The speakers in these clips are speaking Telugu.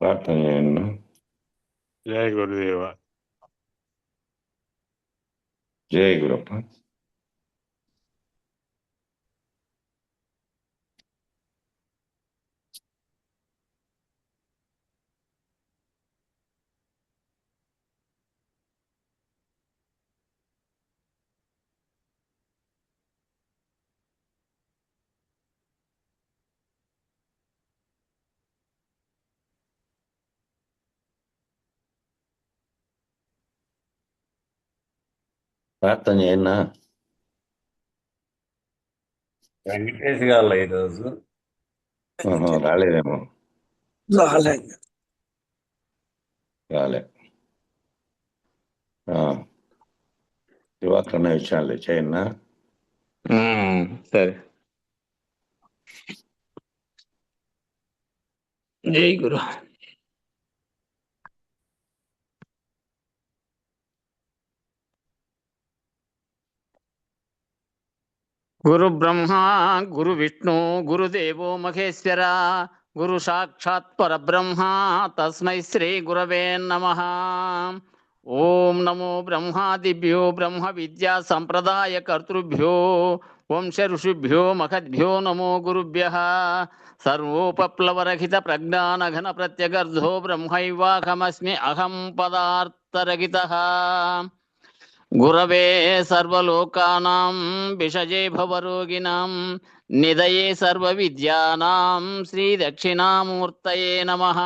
ప్రార్థన చేయండి. జయ గురుదేవ. జై గురప్ప. ప్రార్థన చేయన్నా. వెంకటేష్ గారు ఈరోజు రాలేదేమో. రాలే. దివాకరణ విషయాలు చేయన్నా. సరే. జై గురు. గురు బ్రహ్మ గురు విష్ణు గురుదేవో మహేశ్వర గురు సాక్షాత్ పరబ్రహ్మ తస్మై శ్రీ గురవే నమః. ఓం నమో బ్రహ్మాదిభ్యో బ్రహ్మ విద్యా సంప్రదాయ కర్తృభ్యో వంశ ఋషిభ్యో మహద్భ్యో నమో గురుభ్యః. సర్వోపప్లవరహిత ప్రజ్ఞానఘన ప్రత్యగర్ధో బ్రహ్మైవాహమస్మి అహం పదార్థరహితః. గురవే సర్వలోకానాం విషజే భవరోగిణాం నిదయే సర్వవిద్యానాం శ్రీ దక్షిణామూర్తయే నమః.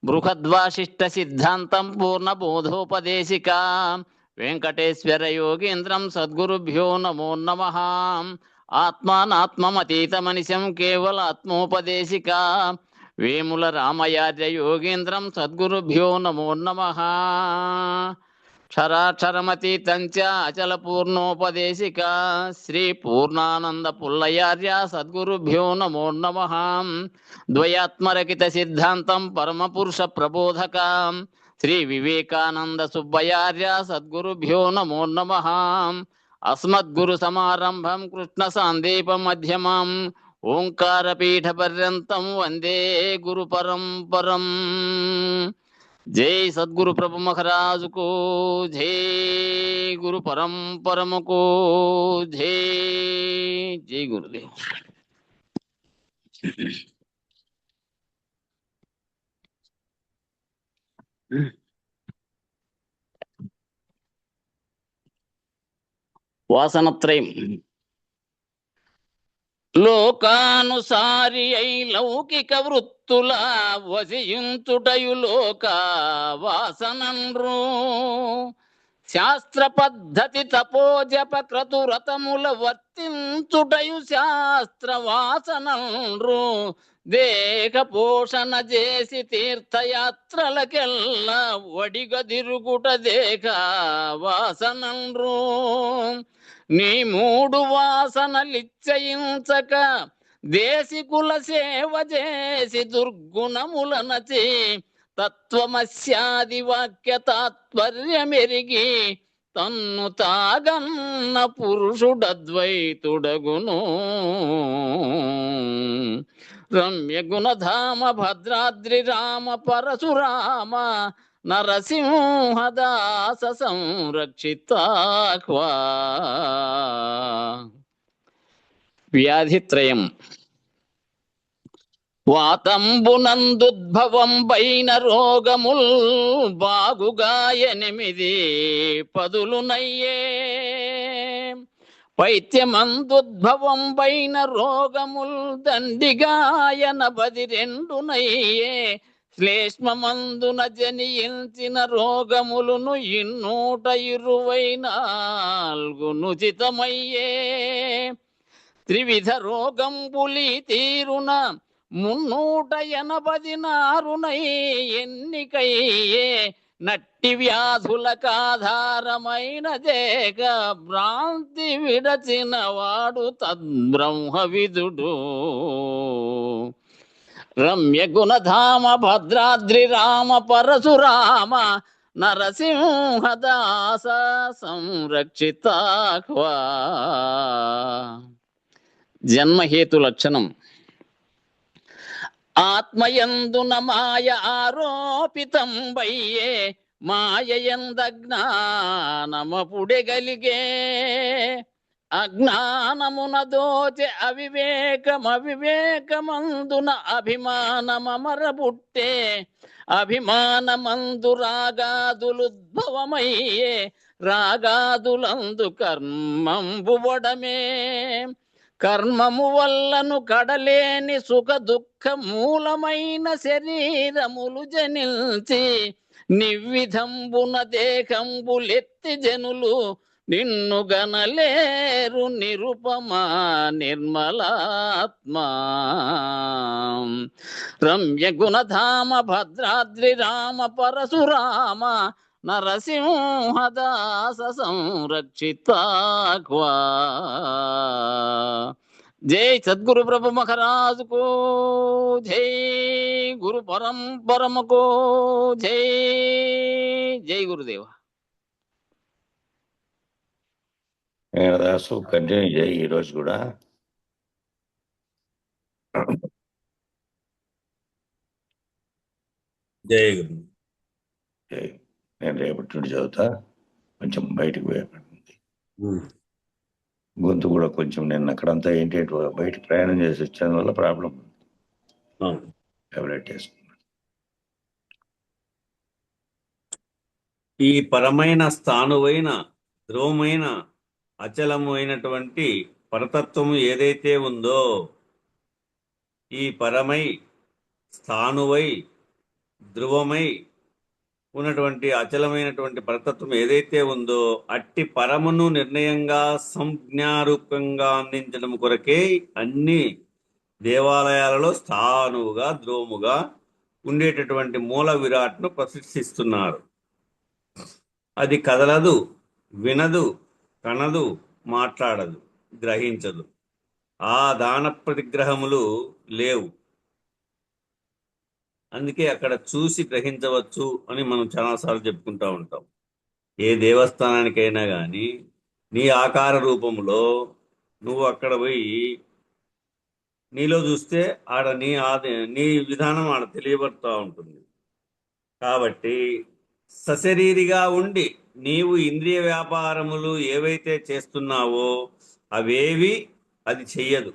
బృహద్వాసిష్ట సిద్ధాంతం పూర్ణబోధోపదేశికా వెంకటేశ్వర యోగేంద్రం సద్గురుభ్యో నమో నమః. ఆత్మానాత్మమతీతమనిశం కేవలాత్మోపదేశికా వేముల రామయార్య యోగేంద్రం సద్గురుభ్యో నమో నమః. క్షరాక్షరమతీతంచ అచల పూర్ణోపదేశిక శ్రీ పూర్ణానంద పుల్లయార్య సద్గురుభ్యో నమో నమః. ద్వయాత్మరకిత సిద్ధాంతం పరమపురుష ప్రబోధక శ్రీ వివేకానంద సుబ్బయార్య సద్గురుభ్యో నమో నమః. అస్మద్గురు సమారంభం కృష్ణ సాందీప మధ్యమం ఓంకారపీఠ పర్యంతం వందే గురు పరంపరం. జై సద్గురు ప్రభు మహారాజుకు జై, గురు పరంపరముకు జై. జై గురుదేవ్. వాసనత్రయం లోకానుసారి అయి లౌకిక వృత్తుల వసియుంచుటయు లోక వాసనండ్రు. శాస్త్ర పద్ధతి తపోజప క్రతురతముల వర్తించుటయు శాస్త్ర వాసనండ్రు. దేహ పోషణ చేసి తీర్థయాత్రలకెల్లా వడిగదిరుగుట దేహ వాసనండ్రు. నీ మూడు వాసనలిచ్చయించక దేశికుల సేవ చేసి దుర్గుణములనచి తత్వమస్యాది వాక్య తాత్పర్యమెరిగి తన్ను తాగన్న పురుషుడద్వైతుడగును. రమ్య గుణధామ భద్రాద్రి రామ పరశురామ నరసింహదాస సంరక్షితాహ్వా. వ్యాధిత్రయం వాతంబునందుద్భవం పైన రోగముల్ బాగుగా 8 పదులునయ్యే. పైత్యమందుద్భవం పైన రోగముల్ దండిగా 82 శ్లేష్మందున జనియించిన రోగములను 224 నుచితమయ్యే. త్రివిధ రోగంబులి తీరున 384 ఎన్నికయ్యే. నట్టి వ్యాధులకాధారమైన దేహ భ్రాంతి విడచిన వాడు తద్బ్రహ్మవిదుడు. రమ్య గుణధామ భద్రాద్రి రామ పరశురామ నరసింహదాస సంరక్షితాహ్వా. జన్మహేతు లక్షణం ఆత్మయందున మాయ ఆరోపితం వయ్యే మాయయంద జ్ఞానమపుడే గలిగే అజ్ఞానమున దోచె అవివేకమందున అభిమానమర పుట్టే అభిమానమందు రాగాదులుద్భవమయ్యే రాగాదులందు కర్మంబువడమే కర్మము వల్లను కడలేని సుఖ దుఃఖ మూలమైన శరీరములు జనిల్చి నివ్విధంబున దేహంబులెత్తి జనులు నిన్ను గనలేరు నిరుపమా నిర్మలాత్మా రమ్య గుణధామ భద్రాద్రి రామ పరశురామ నరసింహదాస సంరక్షితాక్వా. జై సద్గురు ప్రభు మహారాజుకు జై, గురు పరంపరమకు జై. జై గురుదేవ. దాసు కంటిన్యూ చేయి ఈరోజు కూడా. జయ గురు. జై. నేను రేపటి నుండి చదువుతా. కొంచెం బయటకు పోయేపడింది గొంతు కూడా కొంచెం. నేను అక్కడంతా ఏంటంటే బయట ప్రయాణం చేసి వచ్చేది వల్ల ప్రాబ్లం. టాబ్లెట్ వేసుకున్నాను. ఈ పరమైన స్థానువైన ధ్రువమైన అచలము అయినటువంటి పరతత్వము ఏదైతే ఉందో, ఈ పరమై స్థానువై ధ్రువమై ఉన్నటువంటి అచలమైనటువంటి పరతత్వం ఏదైతే ఉందో, అట్టి పరమును నిర్ణయంగా సంజ్ఞారూపంగా అందించడం కొరకే అన్ని దేవాలయాలలో స్థానువుగా ధ్రువముగా ఉండేటటువంటి మూల విరాట్ను ప్రతిష్ఠిస్తున్నారు. అది కదలదు, వినదు, కనదు, మాట్లాడదు, గ్రహించదు. ఆ దాన ప్రతిగ్రహములు లేవు. అందుకే అక్కడ చూసి గ్రహించవచ్చు అని మనం చాలాసార్లు చెప్పుకుంటూ ఉంటాం. ఏ దేవస్థానానికైనా కానీ నీ ఆకార రూపంలో నువ్వు అక్కడ పోయి నీలో చూస్తే ఆడ నీ విధానం ఆడ తెలియబడుతూ ఉంటుంది. కాబట్టి సశరీరిగా ఉండి నీవు ఇంద్రియ వ్యాపారములు ఏవైతే చేస్తున్నావో అవేవి అది చెయ్యదు.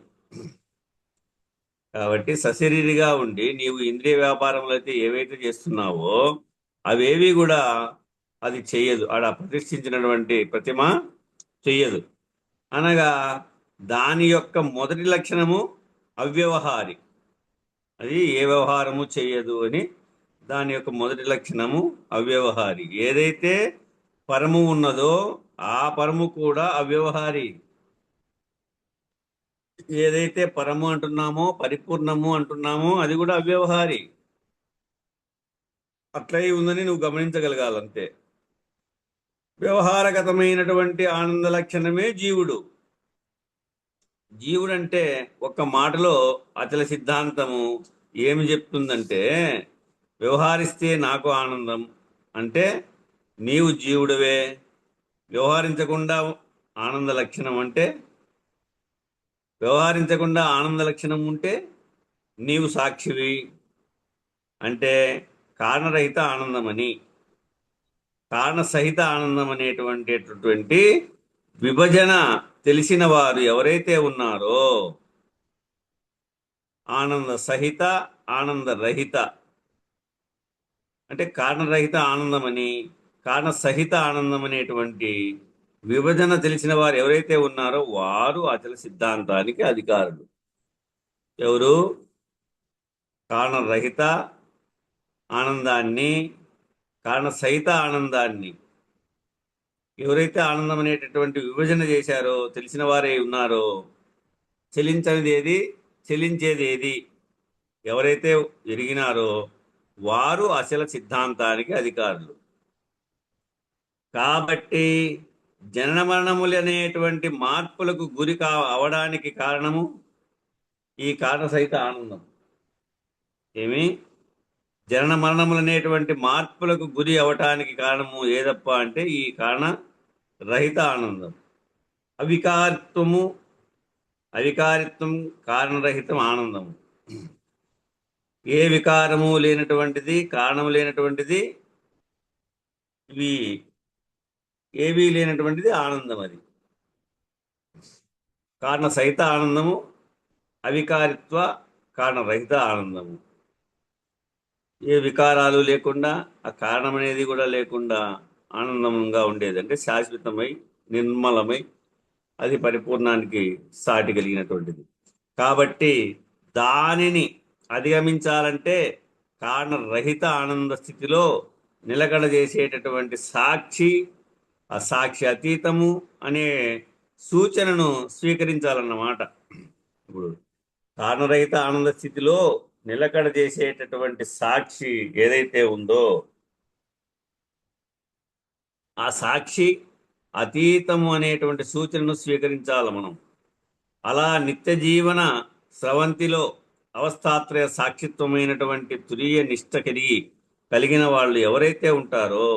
కాబట్టి సశరీరిగా ఉండి నీవు ఇంద్రియ వ్యాపారములు అయితే ఏవైతే చేస్తున్నావో అవేవి కూడా అది చెయ్యదు. ఆడ ప్రతిష్ఠించినటువంటి ప్రతిమ చెయ్యదు. అనగా దాని యొక్క మొదటి లక్షణము అవ్యవహారి. అది ఏ వ్యవహారము చెయ్యదు అని దాని యొక్క మొదటి లక్షణము అవ్యవహారి. ఏదైతే పరము ఉన్నదో ఆ పరము కూడా అవ్యవహారి. ఏదైతే పరము అంటున్నామో, పరిపూర్ణము అంటున్నామో అది కూడా అవ్యవహారి. అట్లయి ఉందని నువ్వు గమనించగలగాలంతే. వ్యవహారగతమైనటువంటి ఆనంద లక్షణమే జీవుడు. జీవుడంటే ఒక్క మాటలో అచల సిద్ధాంతము ఏమి చెప్తుందంటే, వ్యవహరిస్తే నాకు ఆనందం అంటే నీవు జీవుడవే. వ్యవహరించకుండా ఆనంద లక్షణం అంటే, వ్యవహరించకుండా ఆనంద లక్షణం ఉంటే నీవు సాక్షివి అంటే కారణరహిత ఆనందమని. కారణ సహిత ఆనందం అనేటువంటి విభజన తెలిసిన వారు ఎవరైతే ఉన్నారో, ఆనంద సహిత ఆనంద రహిత అంటే కారణరహిత ఆనందమని, కారణ సహిత ఆనందం అనేటువంటి విభజన తెలిసిన వారు ఎవరైతే ఉన్నారో వారు అచల సిద్ధాంతానికి అధికారులు. ఎవరు? కారణరహిత ఆనందాన్ని, కారణ సహిత ఆనందాన్ని ఎవరైతే ఆనందం అనేటటువంటి విభజన చేశారో, తెలిసిన వారే ఉన్నారో, చెలించనిది ఏది, చెలించేది ఏది ఎవరైతే ఎరిగినారో వారు అచల సిద్ధాంతానికి అధికారులు. కాబట్టి జనన మరణములు అనేటువంటి మార్పులకు గురి అవడానికి కారణము ఈ కారణ సహిత ఆనందం. ఏమి? జనన మరణములు అనేటువంటి మార్పులకు గురి అవటానికి కారణము ఏదప్ప అంటే ఈ కారణ రహిత ఆనందం. అవికారిత్వం కారణరహితం ఆనందము. ఏ వికారము లేనటువంటిది, కారణం లేనటువంటిది, ఇవి ఏవీ లేనటువంటిది ఆనందం. అది కారణ సహిత ఆనందము, అవికారిత్వ కారణరహిత ఆనందము. ఏ వికారాలు లేకుండా, ఆ కారణం అనేది కూడా లేకుండా ఆనందంగా ఉండేది. అంటే శాశ్వతమై, నిర్మలమై, అది పరిపూర్ణానికి సాటి కలిగినటువంటిది. కాబట్టి దానిని అధిగమించాలంటే కారణరహిత ఆనంద స్థితిలో నిలకడ చేసేటటువంటి సాక్షి, ఆ సాక్షి అతీతము అనే సూచనను స్వీకరించాలన్నమాట. ఇప్పుడు కారణరహిత ఆనంద స్థితిలో నిలకడ చేసేటటువంటి సాక్షి ఏదైతే ఉందో, ఆ సాక్షి అతీతము అనేటువంటి సూచనను స్వీకరించాలి మనం. అలా నిత్య జీవన స్రవంతిలో అవస్థాత్రయ సాక్షిత్వమైనటువంటి తురీయ నిష్ట కలిగిన వాళ్ళు ఎవరైతే ఉంటారో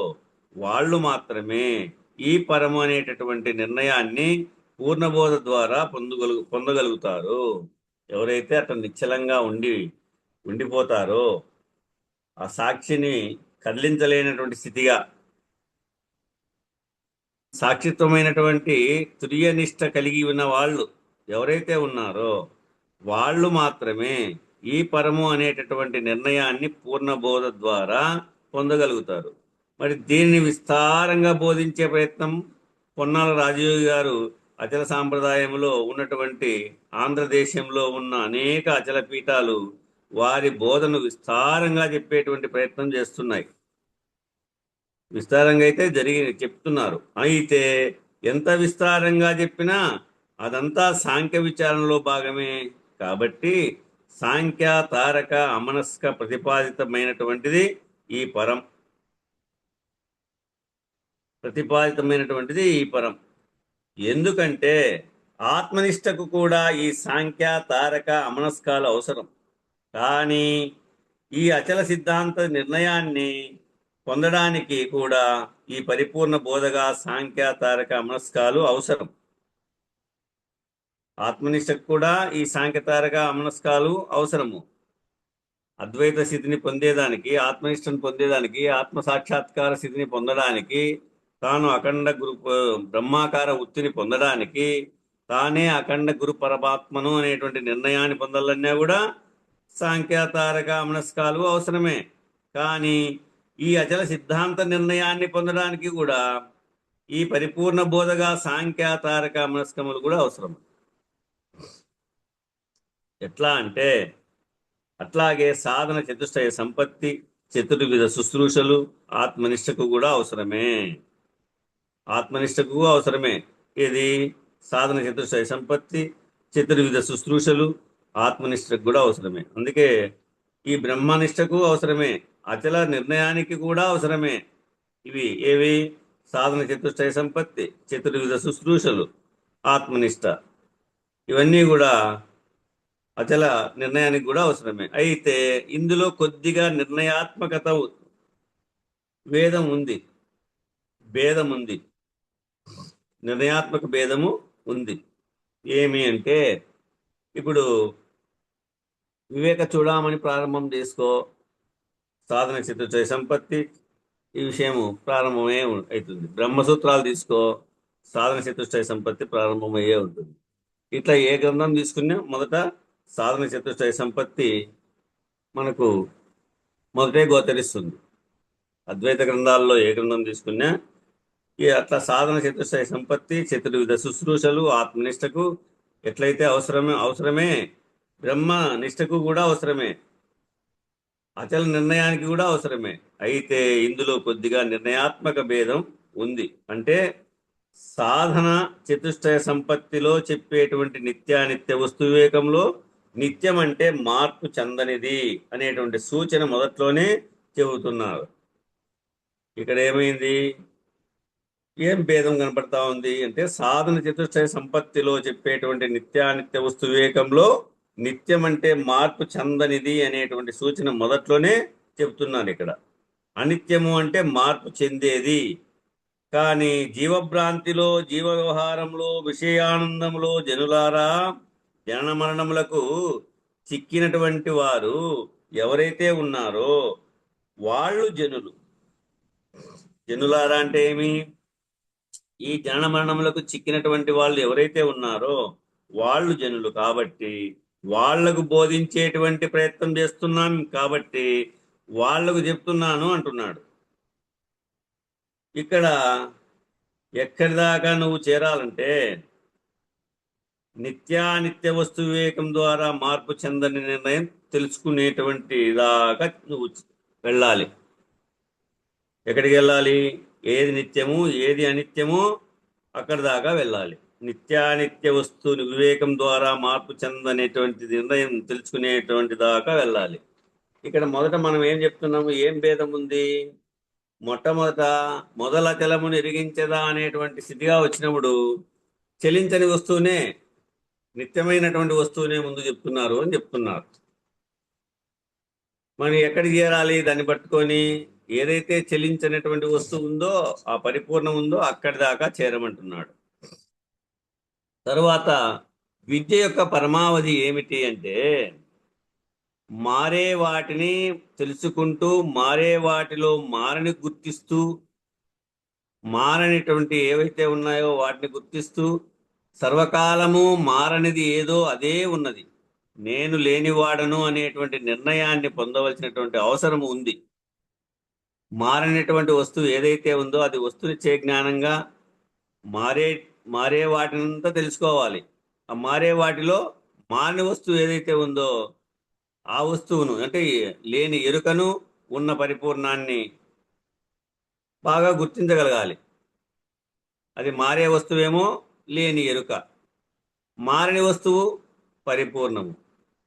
వాళ్ళు మాత్రమే ఈ పరము అనేటటువంటి నిర్ణయాన్ని పూర్ణబోధ ద్వారా పొందగలుగుతారు. ఎవరైతే అట్లా నిశ్చలంగా ఉండిపోతారో, ఆ సాక్షిని కదిలించలేనటువంటి స్థితిగా సాక్షిత్వమైనటువంటి తురీయ నిష్ట కలిగి ఉన్న వాళ్ళు ఎవరైతే ఉన్నారో వాళ్ళు మాత్రమే ఈ పరము అనేటటువంటి నిర్ణయాన్ని పూర్ణబోధ ద్వారా పొందగలుగుతారు. మరి దీనిని విస్తారంగా బోధించే ప్రయత్నం పొన్నాల రాజయోగి గారు అచల సాంప్రదాయంలో ఉన్నటువంటి ఆంధ్రదేశంలో ఉన్న అనేక అచల పీఠాలు వారి బోధను విస్తారంగా చెప్పేటువంటి ప్రయత్నం చేస్తున్నాయి. విస్తారంగా అయితే చెప్తున్నారు. అయితే ఎంత విస్తారంగా చెప్పినా అదంతా సాంఖ్య విచారణలో భాగమే. కాబట్టి సాంఖ్య తారక అమనస్క ప్రతిపాదితమైనటువంటిది ఈ పరం. ఎందుకంటే ఆత్మనిష్టకు కూడా ఈ సాంఖ్య తారక అమనస్కాలు అవసరం. కానీ ఈ అచల సిద్ధాంత నిర్ణయాన్ని పొందడానికి కూడా ఈ పరిపూర్ణ బోధగా సాంఖ్య తారక అమనస్కాలు అవసరం. ఆత్మనిష్టకు కూడా ఈ సాంఖ్యతారక అమనస్కాలు అవసరము. అద్వైత స్థితిని పొందేదానికి, ఆత్మనిష్టను పొందేదానికి, ఆత్మ సాక్షాత్కార స్థితిని పొందడానికి, తాను అఖండ గురు బ్రహ్మాకార వృత్తిని పొందడానికి, తానే అఖండ గురు పరమాత్మను అనేటువంటి నిర్ణయాన్ని పొందాలన్నా కూడా సాంఖ్యతారక అమనస్కాలు అవసరమే. కానీ ఈ అచల సిద్ధాంత నిర్ణయాన్ని పొందడానికి కూడా ఈ పరిపూర్ణ బోధగా సాంఖ్యతారక అమనస్కములు కూడా అవసరం. ఎట్లా అంటే అట్లాగే సాధన చతుష్టయ సంపత్తి, చతుర్విధ శుశ్రూషలు ఆత్మనిష్టకు కూడా అవసరమే. ఇది సాధన చతుష్టయ సంపత్తి, చతుర్విధ శుశ్రూషలు ఆత్మనిష్టకు కూడా అవసరమే. అందుకే ఈ బ్రహ్మనిష్టకు అవసరమే, అచల నిర్ణయానికి కూడా అవసరమే. ఇవి ఏవి? సాధన చతుష్టయ సంపత్తి, చతుర్విధ శుశ్రూషలు, ఆత్మనిష్ట. ఇవన్నీ కూడా అచల నిర్ణయానికి కూడా అవసరమే. అయితే ఇందులో కొద్దిగా నిర్ణయాత్మకత భేదం ఉంది. నిర్ణయాత్మక భేదము ఉంది. ఏమి అంటే, ఇప్పుడు వివేక చూడమని ప్రారంభం చేసుకో, సాధన చతుష్టయ సంపత్తి ఈ విషయము ప్రారంభమే అవుతుంది. బ్రహ్మసూత్రాలు తీసుకో, సాధన చతుష్టయ సంపత్తి ప్రారంభమయ్యే ఉంటుంది. ఇట్లా ఏ గ్రంథం తీసుకున్నా మొదట సాధన చతుష్టయ సంపత్తి మనకు మొదటే గోచరిస్తుంది. అద్వైత గ్రంథాల్లో ఏ గ్రంథం తీసుకున్నా అట్లా సాధన చతుష్టయ సంపత్తి, చతుర్విధ శుశ్రూషలు ఆత్మనిష్టకు ఎట్లయితే అవసరమే బ్రహ్మ నిష్టకు కూడా అవసరమే, అచల నిర్ణయానికి కూడా అవసరమే. అయితే ఇందులో కొద్దిగా నిర్ణయాత్మక భేదం ఉంది. అంటే సాధన చతుష్టయ సంపత్తిలో చెప్పేటువంటి నిత్యానిత్య వస్తు వివేకంలో నిత్యం అంటే మార్పు చెందనిది అనేటువంటి సూచన మొదట్లోనే చెబుతున్నారు. ఇక్కడ ఏమైంది? ఏం భేదం కనపడతా ఉంది అంటే, సాధన చతుష్టయ సంపత్తిలో చెప్పేటువంటి నిత్యానిత్య వస్తు వివేకంలో నిత్యం అంటే మార్పు చెందనిది అనేటువంటి సూచన మొదట్లోనే చెబుతున్నారు. ఇక్కడ అనిత్యము అంటే మార్పు చెందేది. కానీ జీవభ్రాంతిలో, జీవ వ్యవహారంలో, విషయానందంలో జనులారా జనన మరణములకు చిక్కినటువంటి వారు ఎవరైతే ఉన్నారో వాళ్ళు జనులు. జనులారా అంటే ఏమి? ఈ జనన మరణములకు చిక్కినటువంటి వాళ్ళు ఎవరైతే ఉన్నారో వాళ్ళు జనులు. కాబట్టి వాళ్లకు బోధించేటువంటి ప్రయత్నం చేస్తున్నాం, కాబట్టి వాళ్లకు చెప్తున్నాను అంటున్నాడు. ఇక్కడ ఎక్కడి దాకా నువ్వు చేరాలంటే నిత్యానిత్య వస్తు వివేకం ద్వారా మార్పు చెందని నిర్ణయం తెలుసుకునేటువంటి దాకా నువ్వు వెళ్ళాలి. ఎక్కడికి వెళ్ళాలి? ఏది నిత్యము ఏది అనిత్యము అక్కడి దాకా వెళ్ళాలి. నిత్యానిత్య వస్తువుని వివేకం ద్వారా మార్పు చెందనేటువంటి నిర్ణయం తెలుసుకునేటువంటి దాకా వెళ్ళాలి. ఇక్కడ మొదట మనం ఏం చెప్తున్నాము? ఏం భేదం ఉంది? మొట్టమొదట మొదల చలమును ఎరిగించదా అనేటువంటి స్థితిగా వచ్చినప్పుడు చలించని వస్తువునే, నిత్యమైనటువంటి వస్తువునే ముందు చెప్తున్నారు అని చెప్తున్నారు. మనం ఎక్కడికి చేరాలి? దాన్ని పట్టుకొని ఏదైతే చెలించినటువంటి వస్తువు ఉందో, ఆ పరిపూర్ణం ఉందో అక్కడి దాకా చేరమంటున్నాడు. తరువాత విద్య యొక్క పరమావధి ఏమిటి అంటే మారే వాటిని తెలుసుకుంటూ, మారే వాటిలో మారని గుర్తిస్తూ, మారనిటువంటి ఏవైతే ఉన్నాయో వాటిని గుర్తిస్తూ, సర్వకాలము మారనిది ఏదో అదే ఉన్నది, నేను లేనివాడను అనేటువంటి నిర్ణయాన్ని పొందవలసినటువంటి అవసరం ఉంది. మారనిటువంటి వస్తువు ఏదైతే ఉందో అది వస్తునిచ్చే జ్ఞానంగా మారే వాటినంతా తెలుసుకోవాలి. ఆ మారే వాటిలో మారని వస్తువు ఏదైతే ఉందో ఆ వస్తువును, అంటే లేని ఎరుకను ఉన్న పరిపూర్ణాన్ని బాగా గుర్తించగలగాలి. అది మారే వస్తువేమో లేని ఎరుక, మారని వస్తువు పరిపూర్ణము.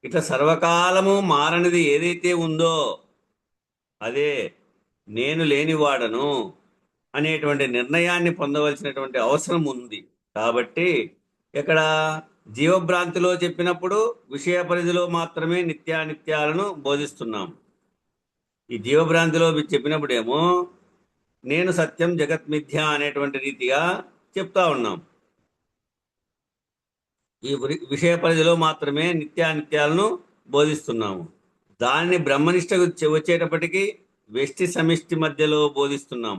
ఇట్లా సర్వకాలము మారనిది ఏదైతే ఉందో అదే నేను లేనివాడను అనేటువంటి నిర్ణయాన్ని పొందవలసినటువంటి అవసరం ఉంది. కాబట్టి ఇక్కడ జీవభ్రాంతిలో చెప్పినప్పుడు విషయ పరిధిలో మాత్రమే నిత్యానిత్యాలను బోధిస్తున్నాం. ఈ జీవభ్రాంతిలో చెప్పినప్పుడేమో నేను సత్యం జగత్ మిథ్య అనేటువంటి రీతిగా చెప్తా ఉన్నాం. ఈ విషయ పరిధిలో మాత్రమే నిత్యానిత్యాలను బోధిస్తున్నాము. దాన్ని బ్రహ్మనిష్టకు వచ్చేటప్పటికీ వ్యష్టి సమిష్టి మధ్యలో బోధిస్తున్నాం.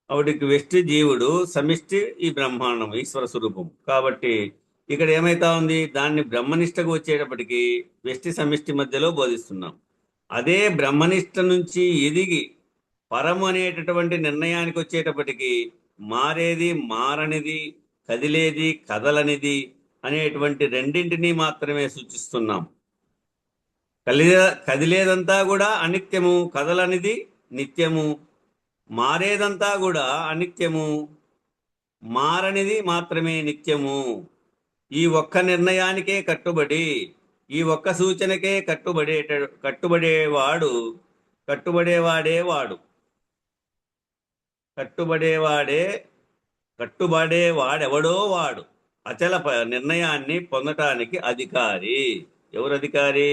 అవిడికి వ్యష్టి జీవుడు, సమిష్టి ఈ బ్రహ్మాండం, ఈశ్వర స్వరూపం. కాబట్టి ఇక్కడ ఏమైతా ఉంది? దాన్ని బ్రహ్మనిష్టకు వచ్చేటప్పటికి వ్యష్టి సమిష్టి మధ్యలో బోధిస్తున్నాం. అదే బ్రహ్మనిష్ట నుంచి ఎదిగి పరము అనేటటువంటి నిర్ణయానికి వచ్చేటప్పటికి మారేది మారనిది, కదిలేది కదలనిది అనేటువంటి రెండింటినీ మాత్రమే సూచిస్తున్నాం. కదిలేదంతా కూడా అనిత్యము, కదలనిది నిత్యము. మారేదంతా కూడా అనిత్యము, మారనిది మాత్రమే నిత్యము. ఈ ఒక్క నిర్ణయానికే కట్టుబడి, ఈ ఒక్క సూచనకే కట్టుబడేవాడెవడో వాడు అచల నిర్ణయాన్ని పొందటానికి అధికారి. ఎవరు అధికారి?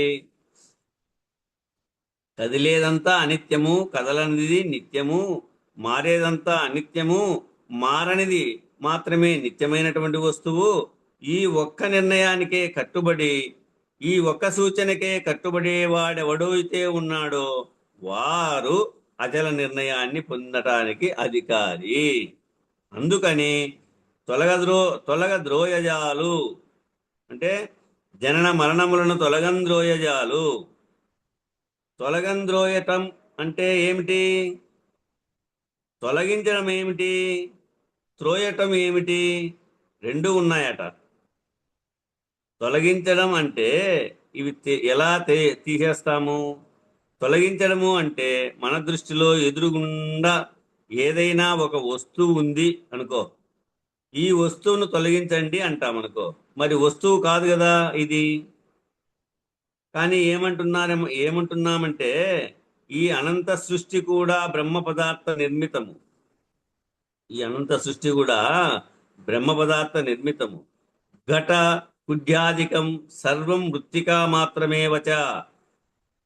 కదిలేదంతా అనిత్యము, కదలనిది నిత్యము, మారేదంతా అనిత్యము, మారనిది మాత్రమే నిత్యమైనటువంటి వస్తువు. ఈ ఒక్క నిర్ణయానికే కట్టుబడి, ఈ ఒక్క సూచనకే కట్టుబడేవాడెవడైతే ఉన్నాడో వారు అచల నిర్ణయాన్ని పొందటానికి అధికారి. అందుకని తొలగద్రోయజాలు అంటే జనన మరణములను తొలగంద్రోయజాలు. తొలగంద్రోయటం అంటే ఏమిటి? తొలగించడం ఏమిటి? త్రోయటం ఏమిటి? రెండు ఉన్నాయట. తొలగించడం అంటే ఇవి ఎలా తీసేస్తాము? తొలగించడము అంటే మన దృష్టిలో ఎదురుగుండా ఏదైనా ఒక వస్తువు ఉంది అనుకో, ఈ వస్తువును తొలగించండి అంటామనుకో. మరి వస్తువు కాదు కదా ఇది. కానీ ఏమంటున్నామంటే ఈ అనంత సృష్టి కూడా బ్రహ్మ పదార్థ నిర్మితము. ఈ అనంత సృష్టి కూడా బ్రహ్మ పదార్థ నిర్మితము. ఘట కుడ్యాధికం సర్వం మృత్తికా మాత్రమేవచ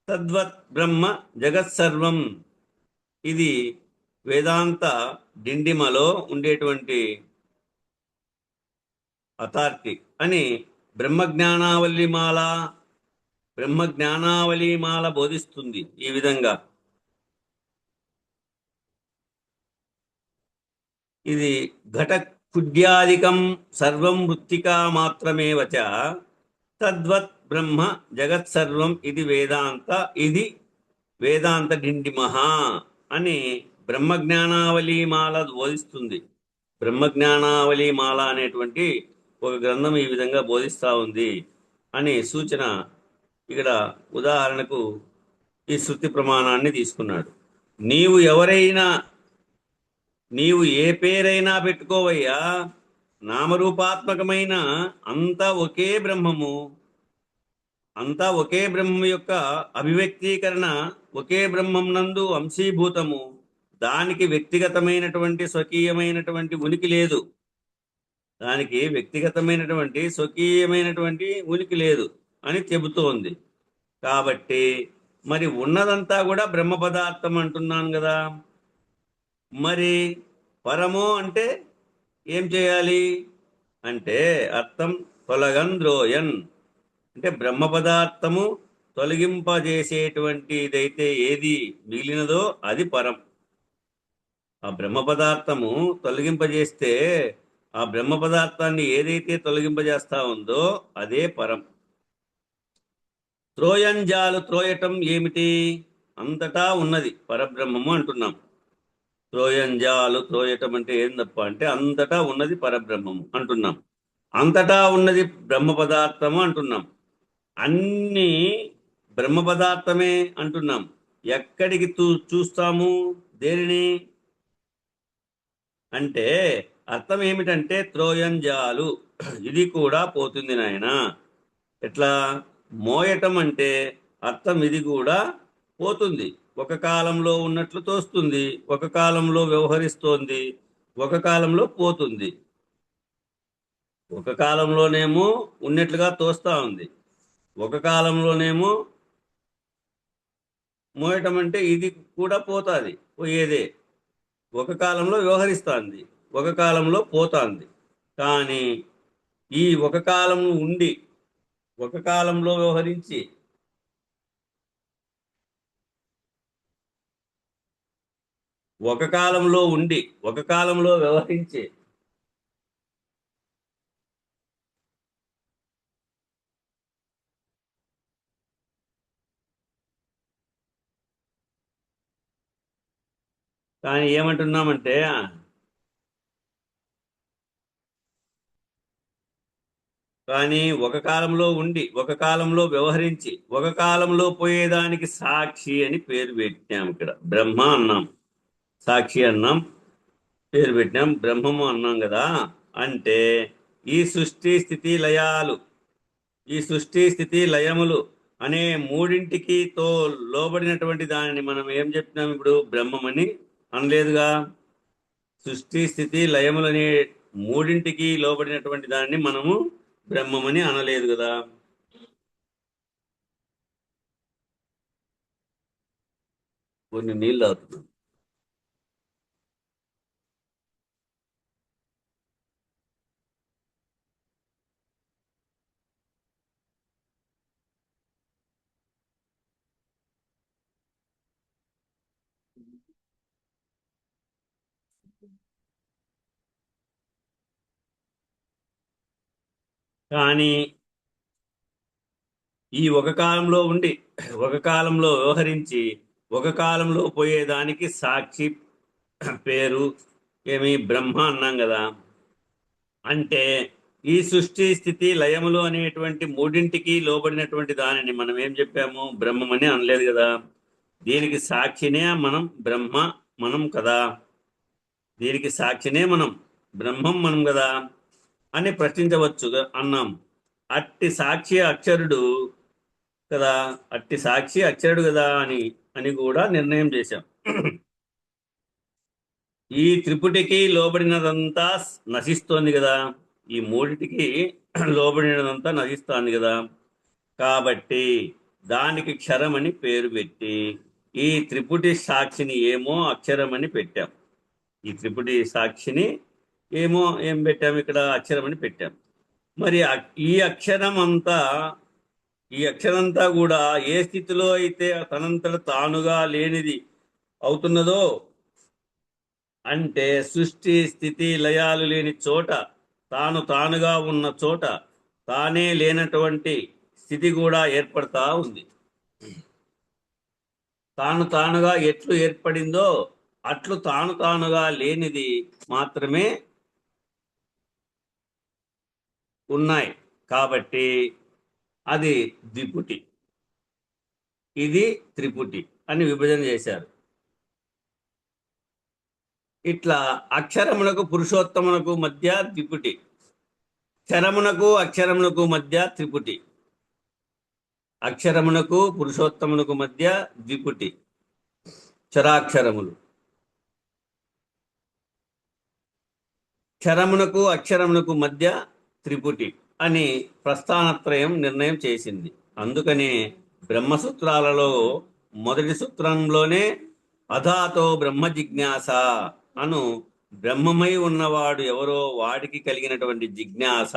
తద్వత్ బ్రహ్మ జగత్సర్వం. ఇది వేదాంత డిండిమలో ఉండేటువంటి అథారిటీ అని బ్రహ్మజ్ఞానావల్లిమాల బ్రహ్మ జ్ఞానావళి మాల బోధిస్తుంది ఈ విధంగా. ఇది ఘట కుడ్యాదికం సర్వం మృత్తికా మాత్రమేవచ తద్వత్ బ్రహ్మ జగత్ సర్వం ఇది వేదాంత డిండిమహ అని బ్రహ్మజ్ఞానావళి మాల బోధిస్తుంది. బ్రహ్మజ్ఞానావళి మాల అనేటువంటి ఒక గ్రంథం ఈ విధంగా బోధిస్తా ఉంది అని సూచన. ఇక్కడ ఉదాహరణకు ఈ శృతి ప్రమాణాన్ని తీసుకున్నాడు. నీవు ఏ పేరైనా పెట్టుకోవయ్యా, నామరూపాత్మకమైన అంతా ఒకే బ్రహ్మము, అంతా ఒకే బ్రహ్మం యొక్క అభివ్యక్తీకరణ, ఒకే బ్రహ్మం నందు అంశీభూతము, దానికి వ్యక్తిగతమైనటువంటి స్వకీయమైనటువంటి ఉనికి లేదు. దానికి వ్యక్తిగతమైనటువంటి స్వకీయమైనటువంటి ఉనికి లేదు అని చెబుతోంది. కాబట్టి మరి ఉన్నదంతా కూడా బ్రహ్మ పదార్థం అంటున్నాను కదా. మరి పరమో అంటే ఏం చేయాలి అంటే అర్థం తొలగంద్రోయన్ అంటే బ్రహ్మ పదార్థము తొలగింపజేసేటువంటిదైతే ఏది మిగిలినదో అది పరం. ఆ బ్రహ్మ పదార్థము తొలగింపజేస్తే ఆ బ్రహ్మ పదార్థాన్ని ఏదైతే తొలగింపజేస్తా ఉందో అదే పరం. త్రోయంజాలు త్రోయటం ఏమిటి? అంతటా ఉన్నది పరబ్రహ్మము అంటున్నాం. త్రోయంజాలు త్రోయటం అంటే ఏం తప్ప అంటే అంతటా ఉన్నది పరబ్రహ్మము అంటున్నాం. అంతటా ఉన్నది బ్రహ్మ పదార్థము అంటున్నాం. అన్ని బ్రహ్మ పదార్థమే అంటున్నాం. ఎక్కడికి చూస్తాము దేనిని అంటే అర్థం ఏమిటంటే త్రోయంజాలు ఇది కూడా పోతుంది నాయన. ఎట్లా మోయటం అంటే అర్థం ఇది కూడా పోతుంది. ఒక కాలంలో ఉన్నట్లు తోస్తుంది, ఒక కాలంలో వ్యవహరిస్తోంది, ఒక కాలంలో పోతుంది. ఒక కాలంలోనేమో ఉన్నట్లుగా తోస్తా ఉంది, ఒక కాలంలోనేమో మోయటం అంటే ఇది కూడా పోతుంది, పోయేదే. ఒక కాలంలో వ్యవహరిస్తుంది, ఒక కాలంలో పోతుంది. కానీ ఈ ఒక కాలం ఉండి ఒక కాలంలో వ్యవహరించి ఒక కాలంలో ఉండి ఒక కాలంలో వ్యవహరించి కానీ ఏమంటున్నామంటే కానీ ఒక కాలంలో ఉండి ఒక కాలంలో వ్యవహరించి ఒక కాలంలో పోయేదానికి సాక్షి అని పేరు పెట్టాం. ఇక్కడ బ్రహ్మ అన్నాం, సాక్షి అన్నాం, పేరు పెట్టినాం, బ్రహ్మము అన్నాం కదా. అంటే ఈ సృష్టి స్థితి లయములు అనే మూడింటికి లోబడినటువంటి దానిని మనం ఏం చెప్తున్నాం ఇప్పుడు? బ్రహ్మమని అనలేదుగా. సృష్టి స్థితి లయములు అనే మూడింటికి లోబడినటువంటి దాన్ని మనము బ్రహ్మమని అనలేదు కదా. కొన్ని నీళ్ళు అవుతున్నాం. కానీ ఈ ఒక కాలంలో ఉండి ఒక కాలంలో వ్యవహరించి ఒక కాలంలో పోయేదానికి సాక్షి పేరు ఏమి? బ్రహ్మ అన్నాం కదా. అంటే ఈ సృష్టి స్థితి లయములు అనేటువంటి మూడింటికి లోబడినటువంటి దానిని మనం ఏం చెప్పాము? బ్రహ్మమని అనలేదు కదా. దీనికి సాక్షినే మనం కదా. దీనికి సాక్షినే బ్రహ్మం మనం కదా అని ప్రశ్నించవచ్చు అన్నాం. అట్టి సాక్షి అక్షరుడు కదా, అట్టి సాక్షి అక్షరుడు కదా అని కూడా నిర్ణయం చేశాం. ఈ త్రిపుటికి లోబడినదంతా నశిస్తోంది కదా, ఈ మూడిటికి లోబడినదంతా నశిస్తోంది కదా. కాబట్టి దానికి క్షరమని పేరు పెట్టి ఈ త్రిపుటి సాక్షిని ఏమో అక్షరమని పెట్టాం. ఈ త్రిపుటి సాక్షిని ఏం పెట్టాం? ఇక్కడ అక్షరమని పెట్టాం. మరి ఈ అక్షరం అంతా ఈ అక్షరంతా కూడా ఏ స్థితిలో అయితే తనంతట తానుగా లేనిది అవుతున్నదో, అంటే సృష్టి స్థితి లయాలు లేని చోట, తాను తానుగా ఉన్న చోట తానే లేనటువంటి స్థితి కూడా ఏర్పడతా ఉంది. తాను తానుగా ఎట్లు ఏర్పడిందో అట్లు తాను తానుగా లేనిది మాత్రమే ఉన్నాయి. కాబట్టి అది ద్విపుటి, ఇది త్రిపుటి అని విభజన చేశారు. ఇట్లా అక్షరమునకు పురుషోత్తమునకు మధ్య ద్విపుటి, క్షరమునకు అక్షరమునకు మధ్య త్రిపుటి. అక్షరమునకు పురుషోత్తమునకు మధ్య ద్విపుటి, చరాక్షరములు. క్షరమునకు అక్షరమునకు మధ్య త్రిపుటి అని ప్రస్థానత్రయం నిర్ణయం చేసింది. అందుకనే బ్రహ్మసూత్రాలలో మొదటి సూత్రంలోనే అధాతో బ్రహ్మ జిజ్ఞాస అను, బ్రహ్మమై ఉన్నవాడు ఎవరో వాడికి కలిగినటువంటి జిజ్ఞాస.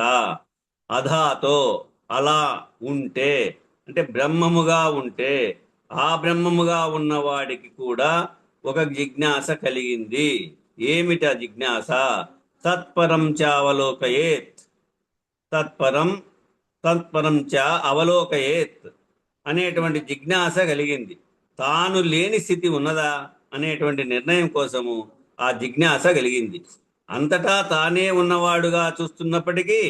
అధాతో అలా ఉంటే, అంటే బ్రహ్మముగా ఉంటే, ఆ బ్రహ్మముగా ఉన్నవాడికి కూడా ఒక జిజ్ఞాస కలిగింది. ఏమిట జిజ్ఞాస? తత్పరం చ అవలోకయేత్, తత్పరం చ అవలోకయేత్ అనేటువంటి జిజ్ఞాస కలిగింది. తాను లేని స్థితి ఉన్నదా అనేటువంటి నిర్ణయం కోసము ఆ జిజ్ఞాస కలిగింది. అంతటా తానే ఉన్నవాడుగా చూస్తున్నప్పటికీ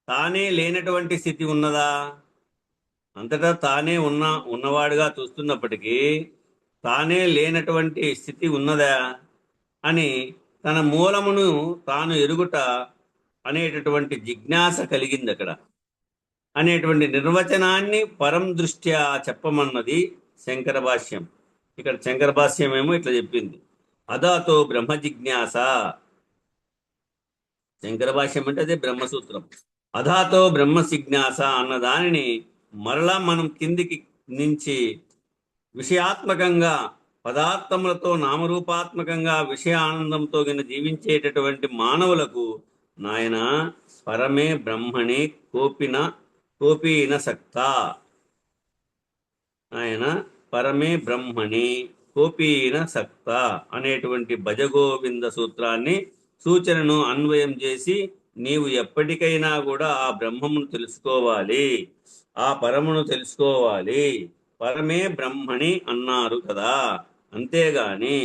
తానే లేనటువంటి స్థితి ఉన్నదా? అంతటా తానే ఉన్నవాడుగా చూస్తున్నప్పటికీ తానే లేనటువంటి స్థితి ఉన్నదా అని తన మూలమును తాను ఎరుగుట అనేటటువంటి జిజ్ఞాస కలిగింది అక్కడ. అనేటువంటి నిర్వచనాన్ని పరం దృష్ట్యా చెప్పమన్నది శంకర భాష్యం. ఇక్కడ శంకర భాష్యం ఏమో ఇట్లా చెప్పింది, అదాతో బ్రహ్మ జిజ్ఞాస. శంకర భాష్యం అంటే అదే బ్రహ్మసూత్రం. అధాతో బ్రహ్మ జిజ్ఞాస అన్న దానిని మరలా మనం కిందికి నుంచి విషయాత్మకంగా పదార్థములతో నామరూపాత్మకంగా విషయ ఆనందంతో గిన జీవించేటటువంటి మానవులకు నాయన పరమే బ్రహ్మణి కోపిన సక్త, ఆయన పరమే బ్రహ్మణి కోపీన సక్త అనేటువంటి భజగోవింద సూత్రాన్ని సూచనను అన్వయం చేసి నీవు ఎప్పటికైనా కూడా ఆ బ్రహ్మమును తెలుసుకోవాలి, ఆ పరమును తెలుసుకోవాలి. పరమే బ్రహ్మణి అన్నారు కదా, అంతేగాని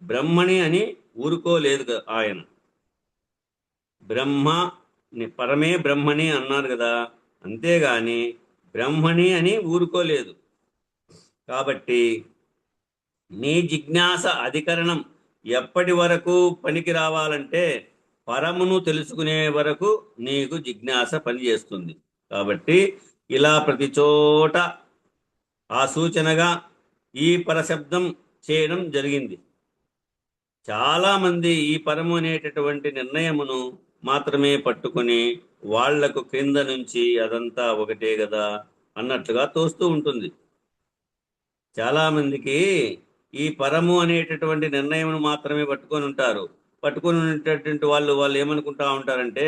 బ్రహ్మణి అని ఊరుకోలేదు ఆయన. పరమే బ్రహ్మణి అన్నారు కదా, అంతేగాని బ్రహ్మణి అని ఊరుకోలేదు. కాబట్టి నీ జిజ్ఞాస అధికరణం ఎప్పటి వరకు పనికి రావాలంటే పరమును తెలుసుకునే వరకు నీకు జిజ్ఞాస పనిచేస్తుంది. కాబట్టి ఇలా ప్రతి చోట ఆ సూచనగా ఈ పరశబ్దం చేయడం జరిగింది. చాలామంది ఈ పరము అనేటటువంటి నిర్ణయమును మాత్రమే పట్టుకుని వాళ్లకు క్రింద నుంచి అదంతా ఒకటే కదా అన్నట్లుగా తోస్తూ ఉంటుంది. చాలామందికి ఈ పరము అనేటటువంటి నిర్ణయమును మాత్రమే పట్టుకొని ఉంటారు. పట్టుకొని ఉండేటటువంటి వాళ్ళు ఏమనుకుంటా ఉంటారంటే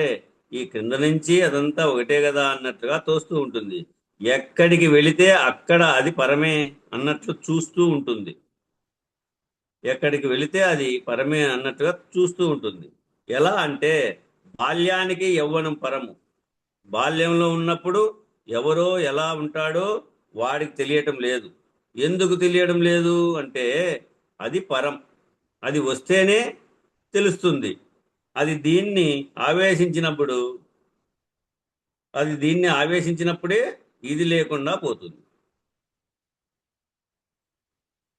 ఈ క్రింద నుంచి అదంతా ఒకటే కదా అన్నట్లుగా తోస్తూ ఉంటుంది. ఎక్కడికి వెళితే అక్కడ అది పరమే అన్నట్లు చూస్తూ ఉంటుంది. ఎక్కడికి వెళితే అది పరమే అన్నట్టుగా చూస్తూ ఉంటుంది. ఎలా అంటే బాల్యానికి యవ్వనం పరము. బాల్యంలో ఉన్నప్పుడు ఎవరో ఎలా ఉంటాడో వాడికి తెలియటం లేదు. ఎందుకు తెలియడం లేదు అంటే అది పరం, అది వస్తేనే తెలుస్తుంది. అది దీన్ని ఆవేశించినప్పుడే ఇది లేకుండా పోతుంది.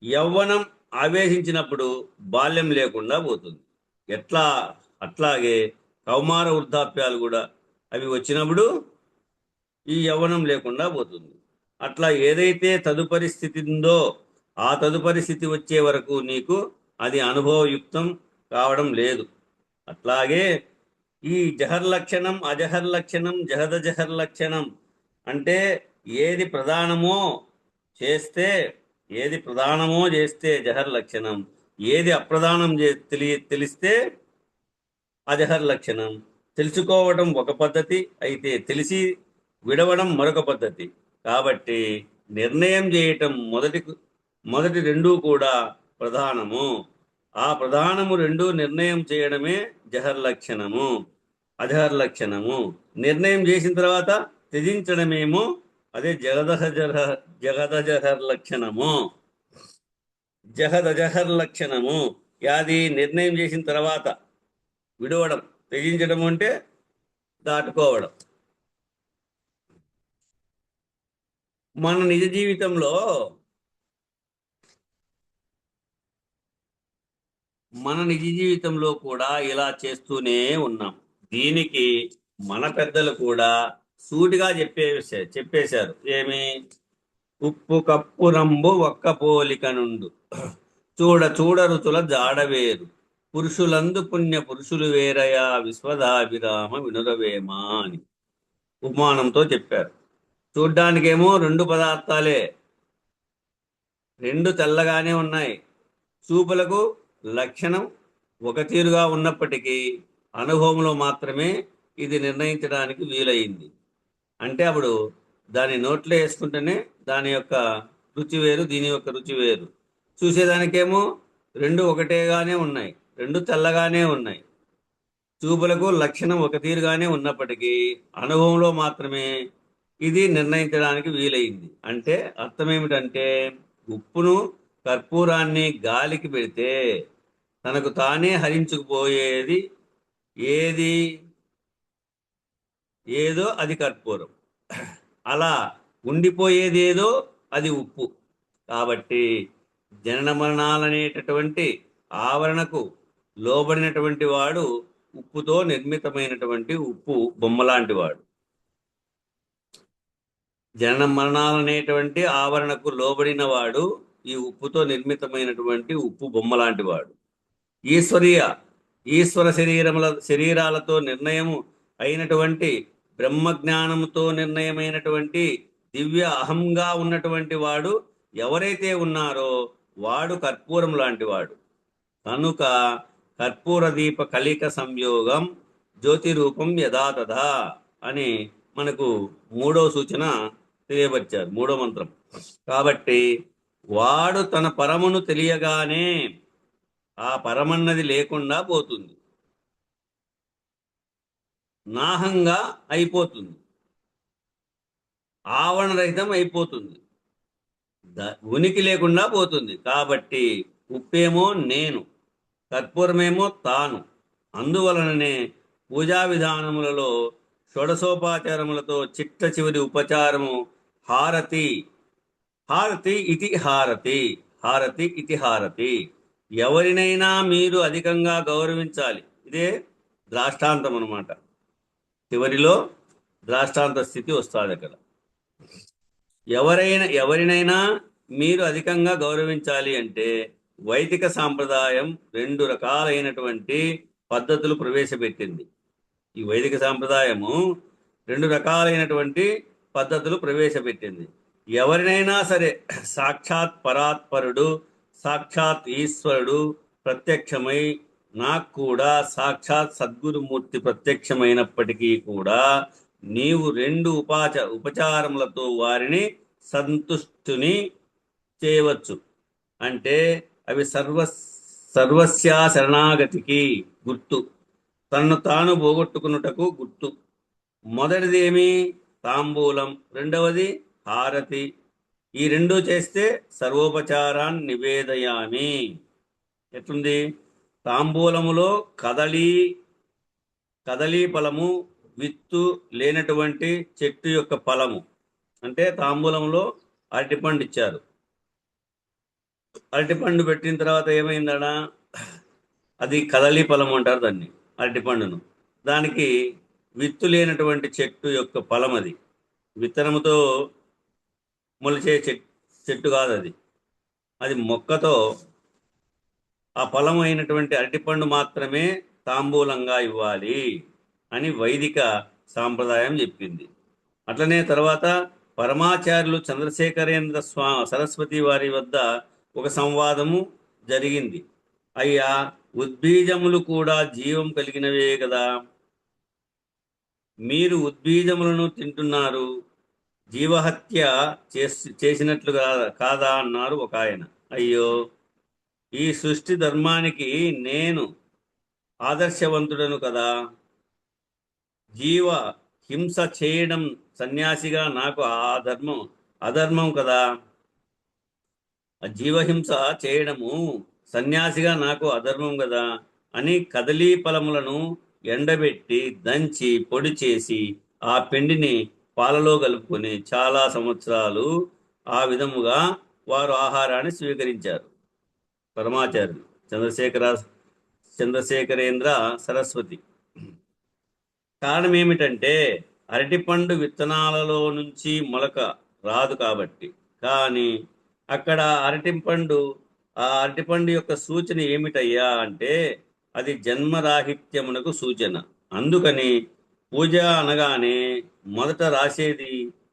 యవ్వనం ఆవేశించినప్పుడు బాల్యం లేకుండా పోతుంది. అట్లాగే కౌమార వృద్ధాప్యాలు కూడా అవి వచ్చినప్పుడు ఈ యవ్వనం లేకుండా పోతుంది. అట్లా ఏదైతే తదుపరి స్థితి ఉందో ఆ తదుపరి స్థితి వచ్చే వరకు నీకు అది అనుభవయుక్తం కావడం లేదు. అట్లాగే ఈ జహర్లక్షణం అజహర్లక్షణం జహదజహర్లక్షణం అంటే ఏది ప్రధానమో చేస్తే జహర్ లక్షణం, ఏది అప్రధానం తెలిస్తే అజహర్ లక్షణం. తెలుసుకోవడం ఒక పద్ధతి అయితే తెలిసి విడవడం మరొక పద్ధతి. కాబట్టి నిర్ణయం చేయటం మొదటి రెండూ కూడా ప్రధానము. ఆ ప్రధానము రెండు నిర్ణయం చేయడమే అజహర్ లక్షణము. నిర్ణయం చేసిన తర్వాత త్యజించడమేమో అదే జగదజహర్ లక్షణము. యాది నిర్ణయం చేసిన తర్వాత విడవడం, త్యజించడం అంటే దాటుకోవడం. మన నిజ జీవితంలో కూడా ఇలా చేస్తూనే ఉన్నాం. దీనికి మన పెద్దలు కూడా సూటిగా చెప్పేశారు. ఏమి? ఉప్పు కప్పు రంబు ఒక్క పోలిక నుండు, చూడ రుచుల జాడవేరు, పురుషులందు పుణ్య పురుషులు వేరయా, విశ్వదాభిరామ వినురవేమా అని ఉపమానంతో చెప్పారు. చూడ్డానికేమో రెండు పదార్థాలే, రెండు తెల్లగానే ఉన్నాయి. చూపులకు లక్షణం ఒక తీరుగా ఉన్నప్పటికీ అనుభవంలో మాత్రమే ఇది నిర్ణయించడానికి వీలయింది. అంటే అప్పుడు దాని నోట్లో వేసుకుంటేనే దాని యొక్క రుచి వేరు, దీని యొక్క రుచి వేరు. చూసేదానికేమో రెండు ఒకటేగానే ఉన్నాయి, రెండు తెల్లగానే ఉన్నాయి. చూపులకు లక్షణం ఒక తీరుగానే ఉన్నప్పటికీ అనుభవంలో మాత్రమే ఇది నిర్ణయించడానికి వీలైంది. అంటే అర్థం ఏమిటంటే, ఉప్పును కర్పూరాన్ని గాలికి పెడితే తనకు తానే హరించుకుపోయేది ఏదో అది కర్పూరం, అలా ఉండిపోయేది ఏదో అది ఉప్పు. కాబట్టి జనన మరణాలనేటటువంటి ఆవరణకు లోబడినటువంటి వాడు ఉప్పుతో నిర్మితమైనటువంటి ఉప్పు బొమ్మలాంటి వాడు. జనన మరణాలనేటువంటి ఆవరణకు లోబడిన వాడు ఈ ఉప్పుతో నిర్మితమైనటువంటి ఉప్పు బొమ్మలాంటి వాడు. ఈశ్వర శరీరాలతో నిర్ణయము అయినటువంటి బ్రహ్మజ్ఞానముతో నిర్ణయమైనటువంటి దివ్య అహంగా ఉన్నటువంటి వాడు ఎవరైతే ఉన్నారో వాడు కర్పూరం లాంటి వాడు. కనుక కర్పూర దీప కలిక సంయోగం జ్యోతి రూపం యథాతథా అని మనకు మూడో సూచన తెలియపరిచారు, మూడో మంత్రం. కాబట్టి వాడు తన పరమును తెలియగానే ఆ పరమన్నది లేకుండా పోతుంది, నాహంగా అయిపోతుంది, ఆవరణరహితం అయిపోతుంది, ఉనికి లేకుండా పోతుంది. కాబట్టి ఉప్పేమో నేను, కర్పూరమేమో తాను. అందువలననే పూజా విధానములలో షోడశోపచారములతో చిట్ట చివరి ఉపచారము హారతి ఇతి హారతి. ఎవరినైనా మీరు అధికంగా గౌరవించాలి. ఇదే ద్రాష్టాంతం అన్నమాట. చివరిలో ద్రాష్టాంత స్థితి వస్తుంది అక్కడ. ఎవరినైనా మీరు అధికంగా గౌరవించాలి అంటే వైదిక సాంప్రదాయం రెండు రకాలైనటువంటి పద్ధతులు ప్రవేశపెట్టింది. ఈ వైదిక సాంప్రదాయము రెండు రకాలైనటువంటి పద్ధతులు ప్రవేశపెట్టింది. ఎవరినైనా సరే సాక్షాత్ పరాత్పరుడు, సాక్షాత్ ఈశ్వరుడు ప్రత్యక్షమై, నాకు కూడా సాక్షాత్ సద్గురుమూర్తి ప్రత్యక్షమైనప్పటికీ కూడా నీవు రెండు ఉపచారములతో వారిని సంతుష్టుని చేయవచ్చు. అంటే అవి సర్వస్యా శరణాగతికి గుర్తు, తన్ను తాను పోగొట్టుకున్నటకు గుర్తు. మొదటిది ఏమి? తాంబూలం. రెండవది హారతి. ఈ రెండు చేస్తే సర్వోపచారాన్ని నివేదయామి. ఎట్లుంది? తాంబూలములో కదలీ ఫలము, విత్తు లేనటువంటి చెట్టు యొక్క ఫలము. అంటే తాంబూలంలో అరటిపండు ఇచ్చారు. అరటిపండు పెట్టిన తర్వాత ఏమైందడా? అది కదలీ ఫలం అంటారు దాన్ని, అరటిపండును. దానికి విత్తు లేనటువంటి చెట్టు యొక్క ఫలం అది. విత్తనముతో మొలిచే చెట్టు కాదు అది. అది మొక్కతో ఆ ఫలం అయినటువంటి అరటిపండు మాత్రమే తాంబూలంగా ఇవ్వాలి అని వైదిక సాంప్రదాయం చెప్పింది. అట్లనే తర్వాత పరమాచార్యులు చంద్రశేఖరేంద్ర సరస్వతి వారి వద్ద ఒక సంవాదము జరిగింది. అయ్యా, ఉద్బీజములు కూడా జీవం కలిగినవే కదా, మీరు ఉద్బీజములను తింటున్నారు, జీవహత్య చేసినట్లు కాదా అన్నారు ఒక ఆయన. అయ్యో, ఈ సృష్టి ధర్మానికి నేను ఆదర్శవంతుడను కదా, జీవ హింస చేయడం సన్యాసిగా నాకు అధర్మం కదా, జీవహింస చేయడము సన్యాసిగా నాకు అధర్మం కదా అని కదలీ ఫలములను ఎండబెట్టి దంచి పొడి చేసి ఆ పిండిని పాలలో కలుపుకొని చాలా సంవత్సరాలు ఆ విధముగా వారు ఆహారాన్ని స్వీకరించారు. పరమాచార్యులు చంద్రశేఖరేంద్ర సరస్వతి. కారణం ఏమిటంటే అరటిపండు విత్తనాలలో నుంచి మొలక రాదు కాబట్టి. కానీ అక్కడ ఆ అరటిపండు యొక్క సూచన ఏమిటయ్యా అంటే అది జన్మరాహిత్యమునకు సూచన. అందుకని పూజ అనగానే మొదట రాసేది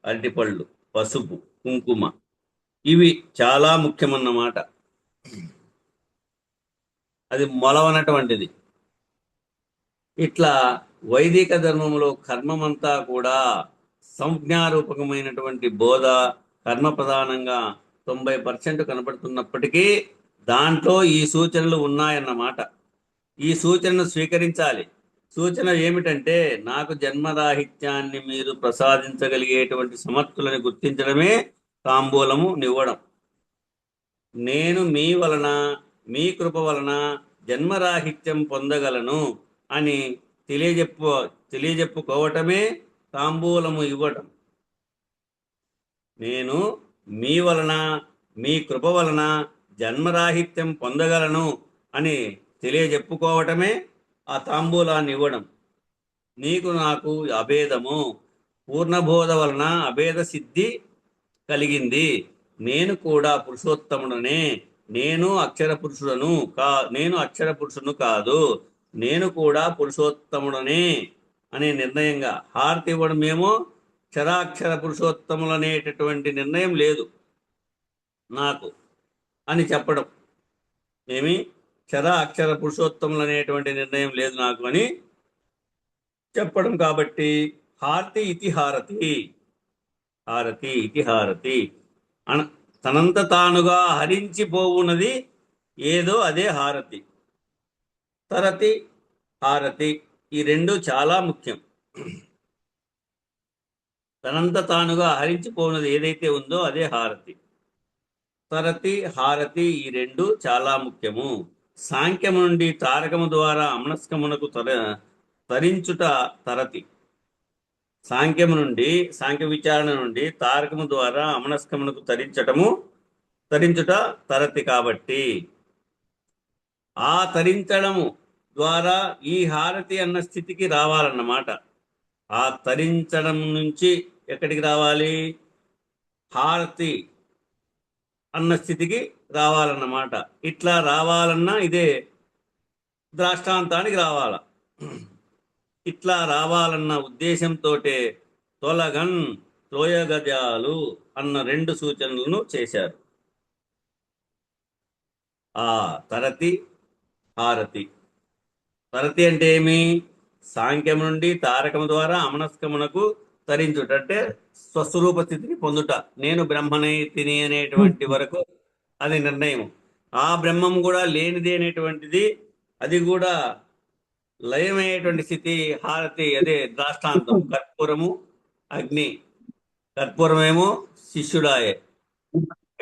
అరటిపళ్ళు, పసుపు, కుంకుమ, ఇవి చాలా ముఖ్యమన్నమాట. అది మొలవనటువంటిది. ఇట్లా వైదిక ధర్మంలో కర్మమంతా కూడా సంజ్ఞారూపకమైనటువంటి బోధ, కర్మ ప్రధానంగా 90% కనబడుతున్నప్పటికీ దాంట్లో ఈ సూచనలు ఉన్నాయన్నమాట. ఈ సూచనను స్వీకరించాలి. సూచన ఏమిటంటే నాకు జన్మరాహిత్యాన్ని మీరు ప్రసాదించగలిగేటువంటి సమర్థులని గుర్తించడమే తాంబూలము నివ్వడం. నేను మీ వలన, మీ కృప వలన జన్మరాహిత్యం పొందగలను అని తెలియజెప్పుకోవటమే తాంబూలము ఇవ్వటం. నేను మీ వలన, మీ కృప వలన జన్మరాహిత్యం పొందగలను అని తెలియజెప్పుకోవటమే ఆ తాంబూలాన్ని ఇవ్వడం. నీకు నాకు అభేదము, పూర్ణబోధ వలన అభేద సిద్ధి కలిగింది. నేను కూడా పురుషోత్తముడనే, నేను అక్షర పురుషుడును కాదు, నేను కూడా పురుషోత్తముడనే అనే నిర్ణయంగా. హారతి ఇవ్వడం ఏమో క్షరాక్షర పురుషోత్తములు అనేటటువంటి నిర్ణయం లేదు నాకు అని చెప్పడం. ఏమి అక్షర పురుషోత్తములు అనేటువంటి నిర్ణయం లేదు నాకు అని చెప్పడం. కాబట్టి హారతి ఇతి హారతి, హారతి ఇతి హారతి తనంత తానుగా హరించిపోవున్నది ఏదో అదే హారతి. తరతి, హారతి ఈ రెండు చాలా ముఖ్యం. తనంత తానుగా హరించిపోవున్నది ఏదైతే ఉందో అదే హారతి. తరతి, హారతి ఈ రెండు చాలా ముఖ్యము. సాంఖ్యము నుండి తారకము ద్వారా అమనస్కమునకు తరించుట తరతి. సాంఖ్య విచారణ నుండి తారకము ద్వారా అమనస్కమునకు తరించుట తరతి. కాబట్టి ఆ తరించడము ద్వారా ఈ హారతి అన్న స్థితికి రావాలన్నమాట. ఆ తరించడం నుంచి ఎక్కడికి రావాలి? హారతి అన్న స్థితికి రావాలన్నమాట. ఇట్లా రావాలన్నా ఇదే ద్రాష్టాంతానికి రావాల. ఇట్లా రావాలన్న ఉద్దేశంతో త్రోయగజాలు అన్న 2 సూచనలను చేశారు. ఆ తరతి, హారతి. తరతి అంటే ఏమి? సాంఖ్యం నుండి తారకము ద్వారా అమనస్కమునకు తరించుట అంటే స్వస్వరూప స్థితిని పొందుట. నేను బ్రహ్మనై తిని అనేటువంటి వరకు అది నిర్ణయం. ఆ బ్రహ్మం కూడా లేనిది అనేటువంటిది, అది కూడా లయమయ్యేటువంటి స్థితి హారతి. అదే ద్రాష్టాంతం. కర్పూరము, అగ్ని. కర్పూరమేమో శిష్యుడాయే,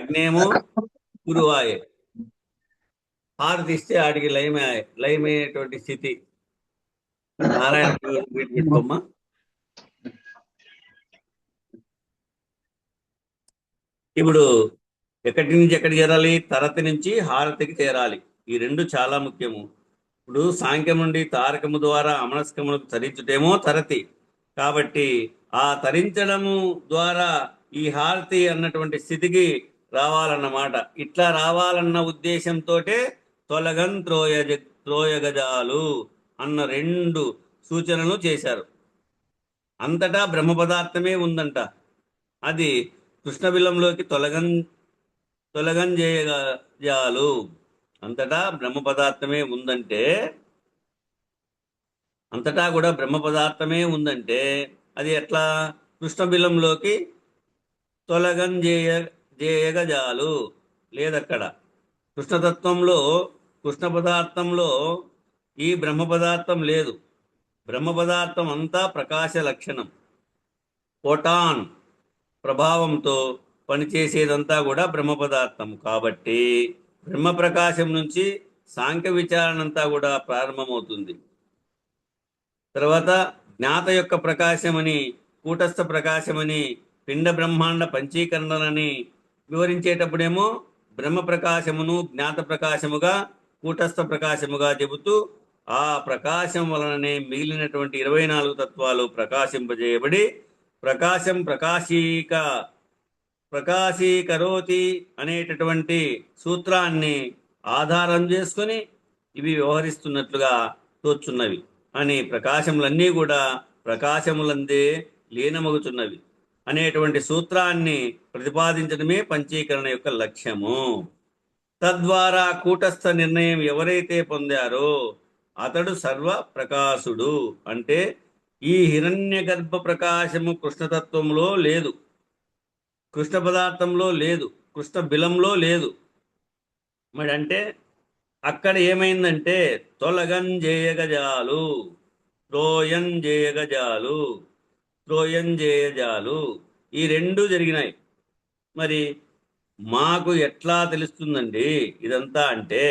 అగ్నేమో గురువాయే. హారతి ఇస్తే ఆడికి లయమయ్యేటువంటి స్థితి. నారాయణ పెట్టుకోమ్మా. ఇప్పుడు ఎక్కడి నుంచి ఎక్కడికి చేరాలి? తరతి నుంచి హారతికి చేరాలి. ఈ 2 చాలా ముఖ్యము. ఇప్పుడు సాంఖ్యం నుండి తారకము ద్వారా అమనస్కములకు తరించుటేమో తరతి. కాబట్టి ఆ తరించడము ద్వారా ఈ హారతి అన్నటువంటి స్థితికి రావాలన్నమాట. ఇట్లా రావాలన్న ఉద్దేశంతో త్రోయగజాలు అన్న 2 సూచనలు చేశారు. అంతటా బ్రహ్మ పదార్థమే ఉందంట. అది కృష్ణబిలంలోకి తొలగంజేయగజాలు. అంతటా బ్రహ్మ పదార్థమే ఉందంటే అంతటా కూడా బ్రహ్మ పదార్థమే ఉందంటే అది ఎట్లా కృష్ణబిలంలోకి తొలగం చేయగజాలు లేదక్కడ. కృష్ణతత్వంలో కృష్ణ పదార్థంలో ఈ బ్రహ్మ పదార్థం లేదు. బ్రహ్మ పదార్థం అంతా ప్రకాశ లక్షణం, ఫోటాన్ ప్రభావంతో పనిచేసేదంతా కూడా బ్రహ్మ పదార్థం. కాబట్టి బ్రహ్మ ప్రకాశం నుంచి సాంఖ్య విచారణ అంతా కూడా ప్రారంభమవుతుంది. తర్వాత జ్ఞాత యొక్క ప్రకాశమని, కూటస్థ ప్రకాశమని, పిండ బ్రహ్మాండ పంచీకరణలని వివరించేటప్పుడేమో బ్రహ్మ ప్రకాశమును జ్ఞాత ప్రకాశముగా, కూటస్థ ప్రకాశముగా చెబుతూ ఆ ప్రకాశం వలననే మిగిలినటువంటి 24 తత్వాలు ప్రకాశింపజేయబడి ప్రకాశం ప్రకాశీకరోతి అనేటటువంటి సూత్రాన్ని ఆధారం చేసుకొని ఇవి వ్యవహరిస్తున్నట్లుగా తోచున్నవి అని, ప్రకాశములన్నీ కూడా ప్రకాశములందే లీనమగుచున్నవి అనేటువంటి సూత్రాన్ని ప్రతిపాదించడమే పంచీకరణ యొక్క లక్ష్యము. తద్వారా కూటస్థ నిర్ణయం ఎవరైతే పొందారో అతడు సర్వ ప్రకాశుడు. అంటే ఈ హిరణ్య గర్భ ప్రకాశము కృష్ణతత్వంలో లేదు, కృష్ణ పదార్థంలో లేదు, కృష్ణ బిలంలో లేదు. మరి అంటే అక్కడ ఏమైందంటే తొలగంజేయగజాలు, త్రోయంజేయజాలు ఈ రెండు జరిగినాయి. మరి మాకు ఎట్లా తెలుస్తుందండి ఇదంతా అంటే,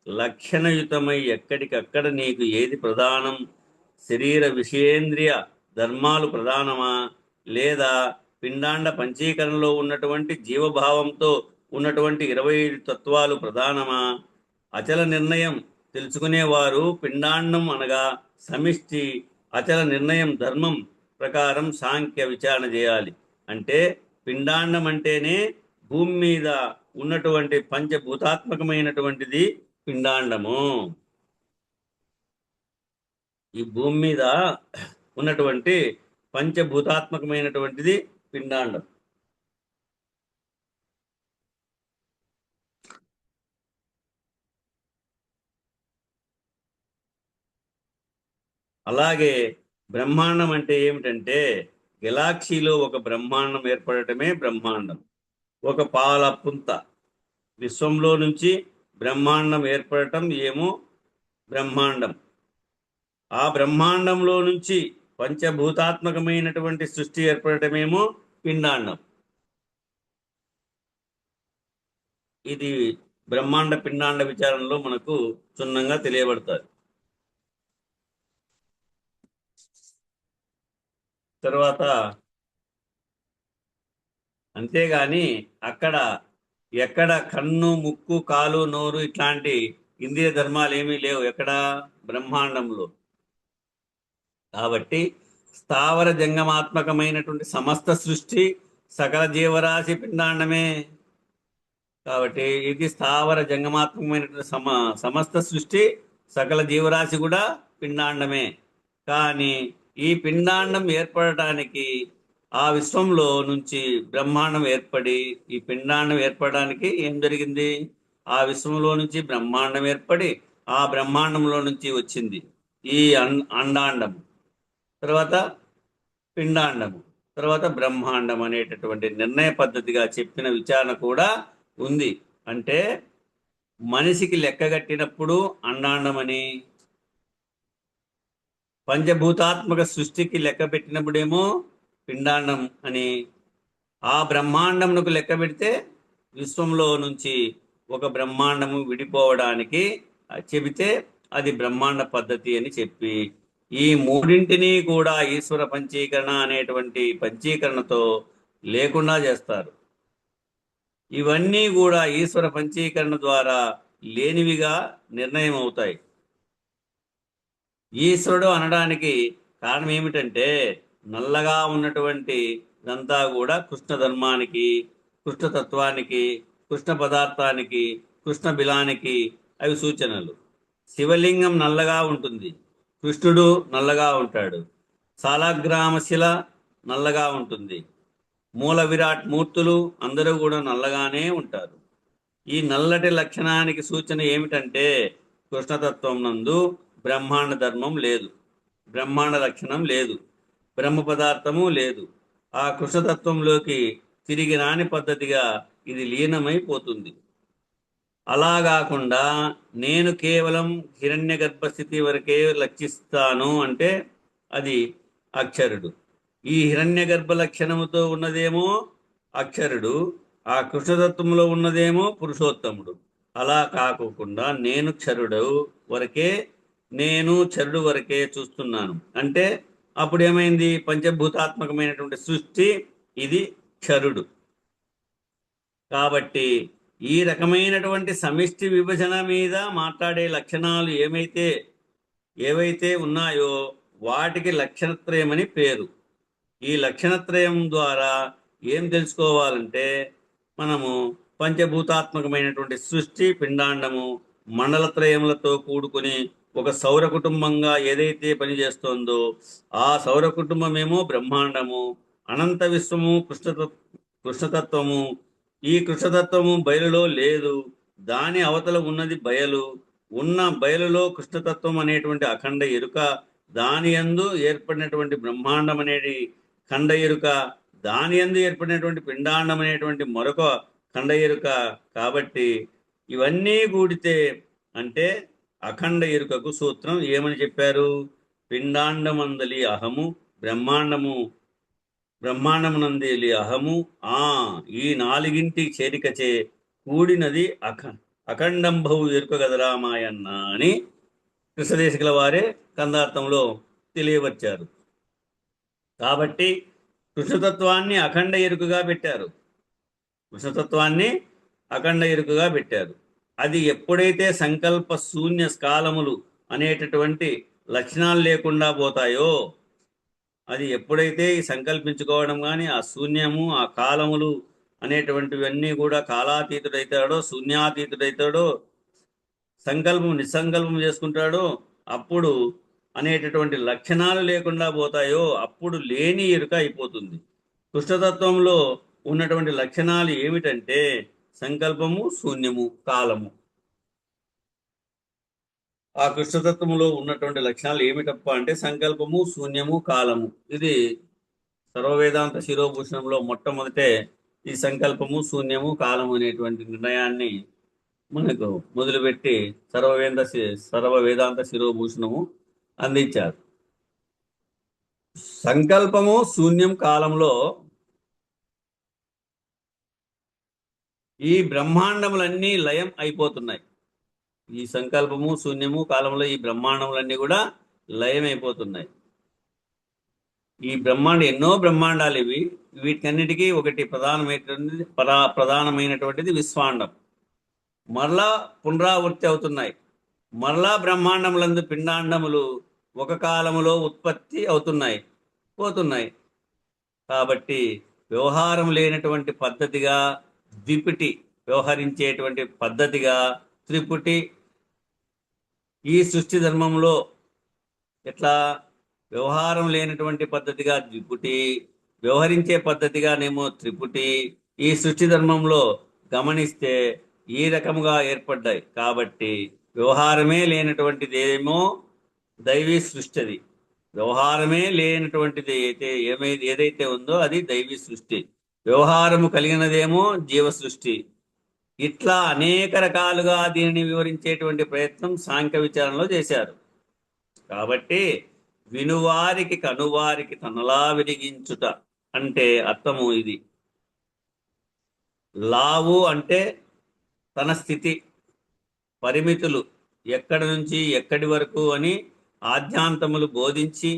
లక్షణయుతమై ఎక్కడికక్కడ నీకు ఏది ప్రధానం, శరీర విషయేంద్రియ ధర్మాలు ప్రధానమా, లేదా పిండాండ పంచీకరణలో ఉన్నటువంటి జీవభావంతో ఉన్నటువంటి 25 తత్వాలు ప్రధానమా? అచల నిర్ణయం తెలుసుకునేవారు పిండాండం అనగా సమిష్టి, అచల నిర్ణయం ధర్మం ప్రకారం సాంఖ్య విచారణ చేయాలి. అంటే పిండాండం అంటేనే భూమి మీద ఉన్నటువంటి పంచభూతాత్మకమైనటువంటిది పిండాండము. ఈ భూమి మీద ఉన్నటువంటి పంచభూతాత్మకమైనటువంటిది పిండాండం. అలాగే బ్రహ్మాండం అంటే ఏమిటంటే, గెలాక్సీలో ఒక బ్రహ్మాండం ఏర్పడటమే బ్రహ్మాండం. ఒక పాల పుంత విశ్వంలో నుంచి బ్రహ్మాండం ఏర్పడటం ఏమో బ్రహ్మాండం. ఆ బ్రహ్మాండంలో నుంచి పంచభూతాత్మకమైనటువంటి సృష్టి ఏర్పడటమేమో పిండాండం. ఇది బ్రహ్మాండ పిండాండ విచారణలో మనకు క్షుణ్ణంగా తెలియబడతారు. తర్వాత అంతేగాని ఎక్కడ కన్ను, ముక్కు, కాలు, నోరు ఇట్లాంటి ఇంద్రియ ధర్మాలు ఏమీ లేవు ఎక్కడ బ్రహ్మాండంలో. కాబట్టి స్థావర జంగమాత్మకమైనటువంటి సమస్త సృష్టి సకల జీవరాశి పిండాండమే. కాబట్టి ఇది స్థావర జంగమాత్మకమైనటువంటి సమస్త సృష్టి సకల జీవరాశి కూడా పిండాండమే. కానీ ఈ పిండాండం ఏర్పడటానికి ఆ విశ్వంలో నుంచి బ్రహ్మాండం ఏర్పడి, ఈ పిండాండం ఏర్పడడానికి ఏం జరిగింది? ఆ విశ్వంలో నుంచి బ్రహ్మాండం ఏర్పడి ఆ బ్రహ్మాండంలో నుంచి వచ్చింది ఈ అండాండం, తర్వాత పిండాండము, తర్వాత బ్రహ్మాండం అనేటటువంటి నిర్ణయ పద్ధతిగా చెప్పిన విచారణ కూడా ఉంది. అంటే మనిషికి లెక్కగట్టినప్పుడు అండాండమని, పంచభూతాత్మక సృష్టికి లెక్క పెట్టినప్పుడేమో పిండాండం అని, ఆ బ్రహ్మాండమునకు లెక్క పెడితే విశ్వంలో నుంచి ఒక బ్రహ్మాండము విడిపోవడానికి చెబితే అది బ్రహ్మాండ పద్ధతి అని చెప్పి, ఈ మూడింటిని కూడా ఈశ్వర పంచీకరణ అనేటువంటి పంచీకరణతో లేకుండా చేస్తారు. ఇవన్నీ కూడా ఈశ్వర పంచీకరణ ద్వారా లేనివిగా నిర్ణయం అవుతాయి. ఈశ్వరుడు అనడానికి కారణం ఏమిటంటే, నల్లగా ఉన్నటువంటి ఇదంతా కూడా కృష్ణ ధర్మానికి, కృష్ణతత్వానికి, కృష్ణ పదార్థానికి, కృష్ణ బిలానికి అవి సూచనలు. శివలింగం నల్లగా ఉంటుంది, కృష్ణుడు నల్లగా ఉంటాడు. సాలగ్రామ శిల నల్లగా ఉంటుంది, మూల విరాట్ మూర్తులు అందరూ కూడా నల్లగానే ఉంటారు. ఈ నల్లటి లక్షణానికి సూచన ఏమిటంటే, కృష్ణతత్వం నందు బ్రహ్మాండ ధర్మం లేదు. బ్రహ్మాండ లక్షణం లేదు, బ్రహ్మ పదార్థము లేదు. ఆ కృష్ణతత్వంలోకి తిరిగి రాని పద్ధతిగా ఇది లీనమైపోతుంది. అలా కాకుండా నేను కేవలం హిరణ్య గర్భస్థితి వరకే లక్షిస్తాను అంటే అది అక్షరుడు. ఈ హిరణ్య గర్భ లక్షణముతో ఉన్నదేమో అక్షరుడు, ఆ కృష్ణతత్వంలో ఉన్నదేమో పురుషోత్తముడు. అలా కాకుండా నేను క్షరుడు వరకే, నేను చరుడు వరకే చూస్తున్నాను అంటే అప్పుడు ఏమైంది? పంచభూతాత్మకమైనటువంటి సృష్టి ఇది క్షరుడు. కాబట్టి ఈ రకమైనటువంటి సమిష్టి విభజన మీద మాట్లాడే లక్షణాలు ఏవైతే ఉన్నాయో వాటికి లక్షణత్రయం అని పేరు. ఈ లక్షణత్రయం ద్వారా ఏం తెలుసుకోవాలంటే మనము పంచభూతాత్మకమైనటువంటి సృష్టి, పిండాండము, మండలత్రయములతో కూడుకుని ఒక సౌర కుటుంబంగా ఏదైతే పనిచేస్తోందో ఆ సౌర కుటుంబమేమో బ్రహ్మాండము, అనంత విశ్వము కృష్ణతత్వము. ఈ కృష్ణతత్వము బయలులో లేదు, దాని అవతల ఉన్నది బయలు. ఉన్న బయలులో కృష్ణతత్వం అనేటువంటి అఖండ ఎరుక, దాని యందు ఏర్పడినటువంటి బ్రహ్మాండం అనేది ఖండ ఎరుక, దాని యందు ఏర్పడినటువంటి పిండాండం అనేటువంటి మరొక ఖండ ఎరుక. కాబట్టి ఇవన్నీ కూడితే అంటే అఖండ ఎరుకకు సూత్రం ఏమని చెప్పారు? పిండాండమందలి అహము, బ్రహ్మాండమునందేలి అహము, ఈ నాలుగింటి చేరికచే కూడినది అఖండంభవు ఎరుక గదరా మాయన్న అని కృష్ణదేశికుల వారే కందార్థంలో తెలియవచ్చారు. కాబట్టి కృష్ణతత్వాన్ని అఖండ ఎరుకగా పెట్టారు. అది ఎప్పుడైతే సంకల్ప శూన్య స్కాలములు అనేటటువంటి లక్షణాలు లేకుండా పోతాయో, అది ఎప్పుడైతే ఈ సంకల్పించుకోవడం కానీ ఆ శూన్యము, ఆ కాలములు అనేటువంటివన్నీ కూడా కాలాతీతుడైతాడో, శూన్యాతీతుడైతాడో, నిస్సంకల్పం చేసుకుంటాడో, అప్పుడు అనేటటువంటి లక్షణాలు లేకుండా పోతాయో అప్పుడు లేని ఎరుక అయిపోతుంది. కృష్ణతత్వంలో ఉన్నటువంటి లక్షణాలు ఏమిటంటే సంకల్పము, శూన్యము, కాలము. ఆ కృష్ణతత్వంలో ఉన్నటువంటి లక్షణాలు ఏమిటప్ప అంటే సంకల్పము, శూన్యము, కాలము. ఇది సర్వవేదాంత శిరోభూషణంలో మొట్టమొదటే ఈ సంకల్పము, శూన్యము, కాలము అనేటువంటి నిర్ణయాన్ని మనకు మొదలుపెట్టి సర్వవేదాంత శిరోభూషణము అందించారు. సంకల్పము, శూన్యం, కాలంలో ఈ బ్రహ్మాండములన్నీ లయం అయిపోతున్నాయి. ఈ సంకల్పము, శూన్యము, కాలంలో ఈ బ్రహ్మాండములన్నీ కూడా లయం అయిపోతున్నాయి. ఈ ఎన్నో బ్రహ్మాండాలు ఇవి. వీటన్నిటికీ ఒకటి ప్రధానమైనటువంటిది విశ్వాండం. మరలా పునరావృత్తి అవుతున్నాయి. మరలా బ్రహ్మాండములందు పిండాండములు ఒక కాలములో ఉత్పత్తి అవుతున్నాయి, పోతున్నాయి. కాబట్టి వ్యవహారం లేనటువంటి పద్ధతిగా ద్విపుటి వ్యవహరించేటువంటి పద్ధతిగా త్రిపుటి ఈ సృష్టి ధర్మంలో ఎట్లా వ్యవహారం లేనటువంటి పద్ధతిగా ద్విపుటి, వ్యవహరించే పద్ధతిగానేమో త్రిపుటి. ఈ సృష్టి ధర్మంలో గమనిస్తే ఈ రకముగా ఏర్పడ్డాయి. కాబట్టి వ్యవహారమే లేనటువంటిది ఏమో దైవీ సృష్టి. అది వ్యవహారమే లేనటువంటిది ఏదైతే ఉందో అది దైవీ సృష్టి. వ్యవహారము కలిగినదేమో జీవ సృష్టి. ఇట్లా అనేక రకాలుగా దీనిని వివరించేటువంటి ప్రయత్నం సాంఖ్య విచారణలో చేశారు. కాబట్టి వినువారికి కనువారికి తనలా విరిగించుట అంటే అర్థము ఇది. లావు అంటే తన స్థితి, పరిమితులు ఎక్కడి నుంచి ఎక్కడి వరకు అని ఆద్యాంతములు బోధించి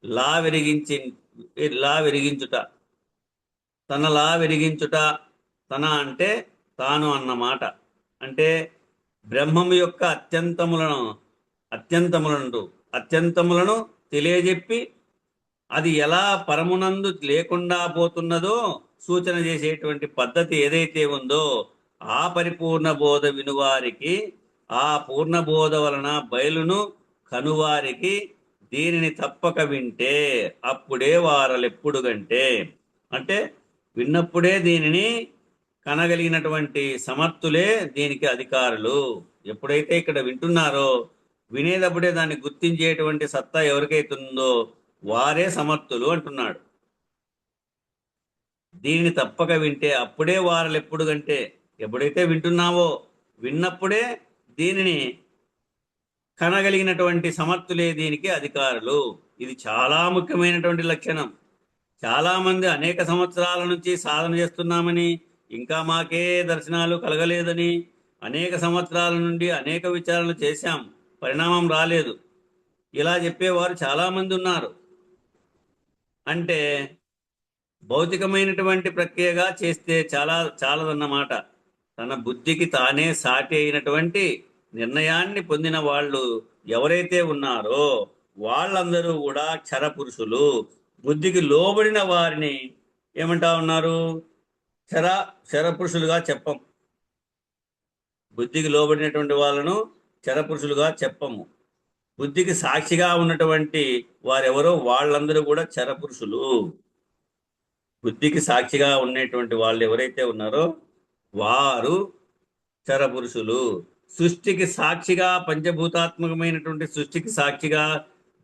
లా విరిగించుట, తనలా విరిగించుట. తన అంటే తాను అన్నమాట. అంటే బ్రహ్మము యొక్క అత్యంతములను తెలియజెప్పి అది ఎలా పరమునందు లేకుండా పోతున్నదో సూచన చేసేటువంటి పద్ధతి ఏదైతే ఉందో ఆ పరిపూర్ణ బోధ వినువారికి, ఆ పూర్ణ బోధ వలన బయలును కనువారికి దీనిని తప్పక వింటే అప్పుడే వారలెప్పుడు గంటే. అంటే విన్నప్పుడే దీనిని కనగలిగినటువంటి సమర్థులే దీనికి అధికారులు. ఎప్పుడైతే ఇక్కడ వింటున్నారో వినేటప్పుడే దాన్ని గుర్తించేటువంటి సత్తా ఎవరికైతే ఉందో వారే సమర్థులు అంటున్నాడు. దీనిని తప్పక వింటే అప్పుడే వారలు ఎప్పుడు కంటే ఎప్పుడైతే వింటున్నావో విన్నప్పుడే దీనిని కనగలిగినటువంటి సమర్థులే దీనికి అధికారులు. ఇది చాలా ముఖ్యమైనటువంటి లక్షణం. చాలా మంది అనేక సంవత్సరాల నుంచి సాధన చేస్తున్నామని, ఇంకా మాకే దర్శనాలు కలగలేదని, అనేక సంవత్సరాల నుండి అనేక విచారణలు చేశాం, పరిణామం రాలేదు, ఇలా చెప్పేవారు చాలా మంది ఉన్నారు. అంటే భౌతికమైనటువంటి ప్రక్రియగా చేస్తే చాలదన్నమాట. తన బుద్ధికి తానే సాటి అయినటువంటి నిర్ణయాన్ని పొందిన వాళ్ళు ఎవరైతే ఉన్నారో వాళ్ళందరూ కూడా క్షర పురుషులు. బుద్ధికి లోబడిన వారిని ఏమంటా ఉన్నారు? క్షరపురుషులుగా చెప్పం. బుద్ధికి లోబడినటువంటి వాళ్ళను క్షరపురుషులుగా చెప్పము. బుద్ధికి సాక్షిగా ఉన్నటువంటి వారెవరో వాళ్ళందరూ కూడా క్షరపురుషులు. బుద్ధికి సాక్షిగా ఉన్నటువంటి వాళ్ళు ఎవరైతే ఉన్నారో వారు క్షరపురుషులు. సృష్టికి సాక్షిగా, పంచభూతాత్మకమైనటువంటి సృష్టికి సాక్షిగా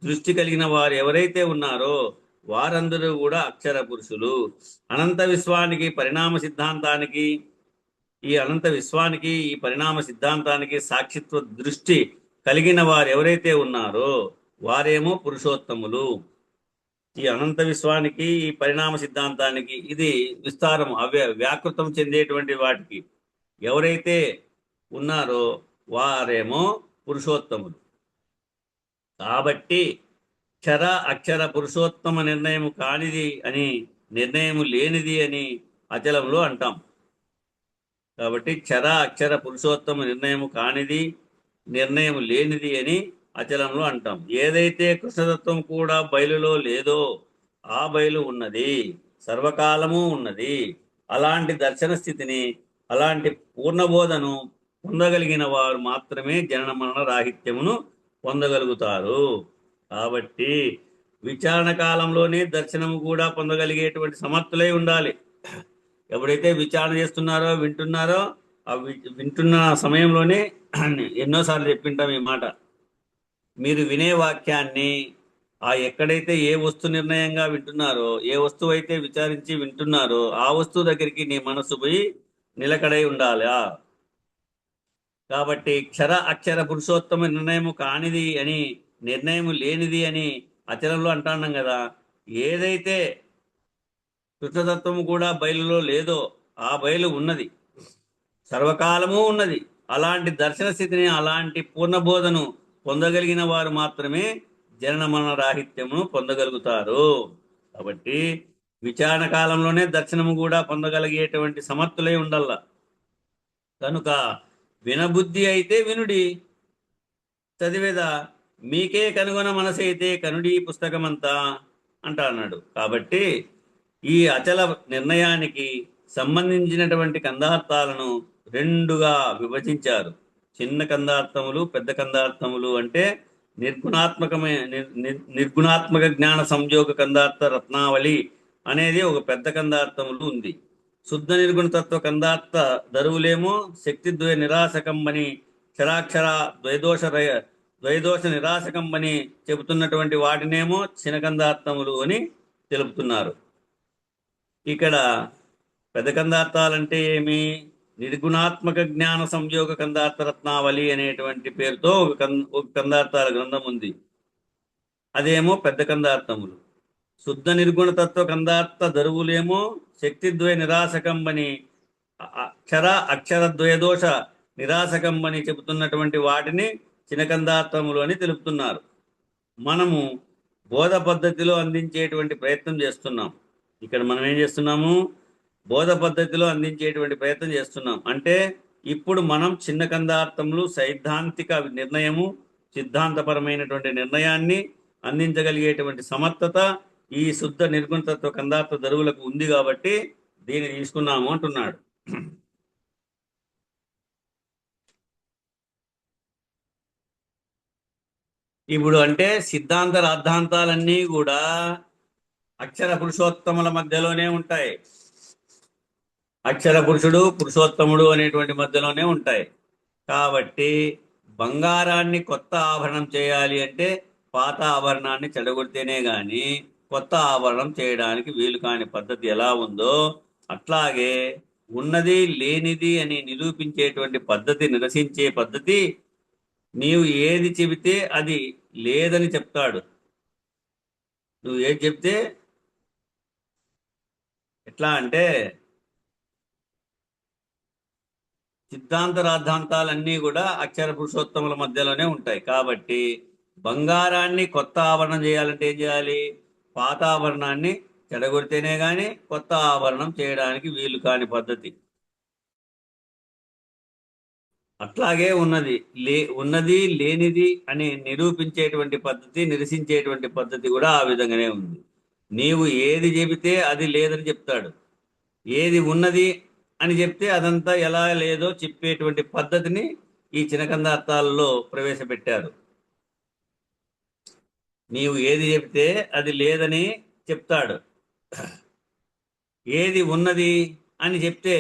దృష్టి కలిగిన వారు ఎవరైతే ఉన్నారో వారందరూ కూడా అక్షర పురుషులు. అనంత విశ్వానికి, పరిణామ సిద్ధాంతానికి, ఈ అనంత విశ్వానికి, ఈ పరిణామ సిద్ధాంతానికి సాక్షిత్వ దృష్టి కలిగిన వారు ఎవరైతే ఉన్నారో వారేమో పురుషోత్తములు. ఈ అనంత విశ్వానికి, ఈ పరిణామ సిద్ధాంతానికి ఇది విస్తారం వ్యాకృతం చెందేటువంటి వాటికి ఎవరైతే ఉన్నారో వారేమో పురుషోత్తములు. కాబట్టి క్షర అక్షర పురుషోత్తమ నిర్ణయం కానిది అని, నిర్ణయం లేనిది అని అచలంలో అంటాం. కాబట్టి క్షర అక్షర పురుషోత్తమ నిర్ణయం కానిది, నిర్ణయం లేనిది అని అచలంలో అంటాం. ఏదైతే కృష్ణతత్వం కూడా బయలులో లేదో ఆ బయలు ఉన్నది, సర్వకాలము ఉన్నది. అలాంటి దర్శన స్థితిని, అలాంటి పూర్ణబోధను పొందగలిగిన వారు మాత్రమే జనన మరణ రాహిత్యమును పొందగలుగుతారు. కాబట్టి విచారణ కాలంలోనే దర్శనము కూడా పొందగలిగేటువంటి సమర్థులై ఉండాలి. ఎప్పుడైతే విచారణ చేస్తున్నారో, వింటున్నారో, ఆ వింటున్న సమయంలోనే ఎన్నోసార్లు చెప్పింటాం ఈ మాట. మీరు వినే వాక్యాన్ని ఎక్కడైతే ఏ వస్తు నిర్ణయంగా వింటున్నారో, ఏ వస్తువు అయితే విచారించి వింటున్నారో ఆ వస్తువు దగ్గరికి నీ మనసు పోయి నిలకడై ఉండాలా. కాబట్టి క్షర అక్షర పురుషోత్తమ నిర్ణయము కానిది అని, నిర్ణయం లేనిది అని అచలంలో అంటున్నాం కదా. ఏదైతే కృష్ణతత్వము కూడా బయలులో లేదో ఆ బయలు ఉన్నది, సర్వకాలము ఉన్నది. అలాంటి దర్శన స్థితిని, అలాంటి పూర్ణబోధను పొందగలిగిన వారు మాత్రమే జనన మరణ రాహిత్యమును పొందగలుగుతారు. కాబట్టి విచారణ కాలంలోనే దర్శనము కూడా పొందగలిగేటువంటి సమర్థులై ఉండాల. కనుక వినబుద్ధి అయితే వినుడి, చదివేదా మీకే కనుగొన మనసు అయితే కనుడి పుస్తకమంతా అంటా అన్నాడు. కాబట్టి ఈ అచల నిర్ణయానికి సంబంధించినటువంటి కందార్థాలను రెండుగా విభజించారు. చిన్న కందార్థములు, పెద్ద కందార్థములు. అంటే నిర్గుణాత్మక జ్ఞాన సంయోగ కందార్థ రత్నావళి అనేది ఒక పెద్ద కందార్థములు ఉంది. శుద్ధ నిర్గుణతత్వ కందార్థ దరువులేమో శక్తిద్వయ నిరాశకంబని, క్షరాక్షర ద్వైదోష నిరాశకంబని చెబుతున్నటువంటి వాటినేమో చినకందార్థములు అని తెలుపుతున్నారు. ఇక్కడ పెద్ద కందార్థాలంటే ఏమి? నిర్గుణాత్మక జ్ఞాన సంయోగ కందార్థ రత్నావళి అనేటువంటి పేరుతో ఒక కందార్థాల గ్రంథం ఉంది. అదేమో పెద్ద కందార్థములు. శుద్ధ నిర్గుణతత్వ కందార్థ దరువులేమో శక్తిద్వయ నిరాశకంబని, అక్షర అక్షర ద్వయదోష నిరాశకంబని చెబుతున్నటువంటి వాటిని చినకందార్థములు అని తెలుపుతున్నారు. మనము బోధ పద్ధతిలో అందించేటువంటి ప్రయత్నం చేస్తున్నాం. ఇక్కడ మనం ఏం చేస్తున్నాము? బోధ పద్ధతిలో అందించేటువంటి ప్రయత్నం చేస్తున్నాం. అంటే ఇప్పుడు మనం చిన్న కందార్థములు, సైద్ధాంతిక నిర్ణయము, సిద్ధాంతపరమైనటువంటి నిర్ణయాన్ని అందించగలిగేటువంటి సమర్థత ఈ శుద్ధ నిర్గుణతత్వ కందార్థ దరువులకు ఉంది కాబట్టి దీన్ని తీసుకున్నాము అంటున్నాడు. ఇప్పుడు అంటే సిద్ధాంత రాద్ధాంతాలన్నీ కూడా అక్షర పురుషోత్తముల మధ్యలోనే ఉంటాయి. అక్షర పురుషుడు, పురుషోత్తముడు అనేటువంటి మధ్యలోనే ఉంటాయి. కాబట్టి బంగారాన్ని కొత్త ఆభరణం చేయాలి అంటే పాత ఆభరణాన్ని చెడగొడితేనే గాని కొత్త ఆభరణం చేయడానికి వీలు కాని పద్ధతి ఎలా ఉందో అట్లాగే ఉన్నది లేనిది అని నిరూపించేటువంటి పద్ధతి, నిరసించే పద్ధతి, నీవు ఏది చెబితే అది లేదని చెప్తాడు. నువ్వు ఏది చెప్తే ఎట్లా అంటే సిద్ధాంత రాద్ధాంతాలన్నీ కూడా అక్షర పురుషోత్తముల మధ్యలోనే ఉంటాయి. కాబట్టి బంగారాన్ని కొత్త ఆభరణం చేయాలంటే ఏం చేయాలి? పాత ఆభరణాన్ని చెడగొడితేనే గాని కొత్త ఆభరణం చేయడానికి వీలు కాని పద్ధతి. అట్లాగే ఉన్నది లేనిది అని నిరూపించేటువంటి పద్ధతి, నిరసించేటువంటి పద్ధతి కూడా ఆ విధంగానే ఉంది. నీవు ఏది చెబితే అది లేదని చెప్తాడు. ఏది ఉన్నది అని చెప్తే అదంతా ఎలా లేదో చెప్పేటువంటి పద్ధతిని ఈ చినకందార్థాలలో ప్రవేశపెట్టారు. నీవు ఏది చెబితే అది లేదని చెప్తాడు. ఏది ఉన్నది అని చెప్తే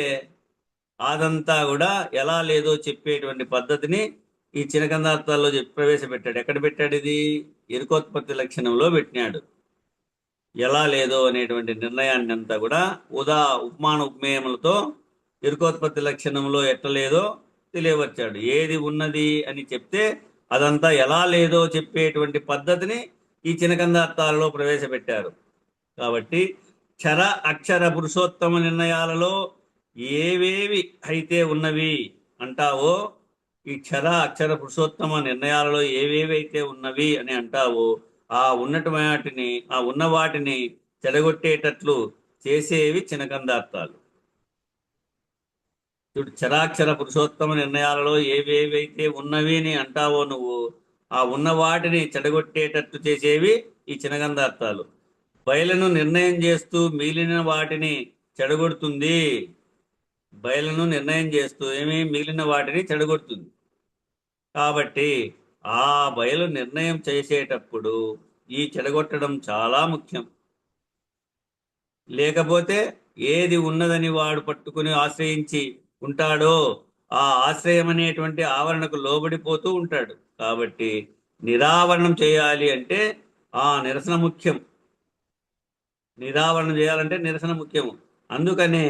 అదంతా కూడా ఎలా లేదో చెప్పేటువంటి పద్ధతిని ఈ చినకందార్థాల్లో ప్రవేశపెట్టాడు. ఎక్కడ పెట్టాడు? ఇది ఎరుకోత్పత్తి లక్షణంలో పెట్టినాడు. ఎలా లేదో అనేటువంటి నిర్ణయాన్ని అంతా కూడా ఉపమాన ఉపమేయములతో ఎరుకోత్పత్తి లక్షణంలో ఎట్టలేదో తెలియవచ్చాడు. ఏది ఉన్నది అని చెప్తే అదంతా ఎలా లేదో చెప్పేటువంటి పద్ధతిని ఈ చినకందార్థాలలో ప్రవేశపెట్టారు. కాబట్టి క్షర అక్షర పురుషోత్తమ నిర్ణయాలలో ఏవేవి అయితే ఉన్నవి అంటావో, ఈ క్షర అక్షర పురుషోత్తమ నిర్ణయాలలో ఏవేవి అయితే ఉన్నవి అని అంటావో ఆ ఉన్న వాటిని చెడగొట్టేటట్లు చేసేవి చినకందార్థాలు. ఇప్పుడు చరాక్షర పురుషోత్తమ నిర్ణయాలలో ఏవేవైతే ఉన్నవి అని అంటావో నువ్వు, ఆ ఉన్న వాటిని చెడగొట్టేటట్టు చేసేవి ఈ చినకందార్థాలు. బయలను నిర్ణయం చేస్తూ మిగిలిన వాటిని చెడగొడుతుంది. బయలను నిర్ణయం చేస్తూ మిగిలిన వాటిని చెడగొడుతుంది. కాబట్టి ఆ బయలు నిర్ణయం చేసేటప్పుడు ఈ చెడగొట్టడం చాలా ముఖ్యం. లేకపోతే ఏది ఉన్నదని వాడు పట్టుకుని ఆశ్రయించి ఉంటాడో ఆ ఆశ్రయం అనేటువంటి ఆవరణకు లోబడిపోతూ ఉంటాడు. కాబట్టి నిరావరణం చేయాలి అంటే ఆ నిరసన ముఖ్యం. నిరావరణం చేయాలంటే నిరసన ముఖ్యము. అందుకనే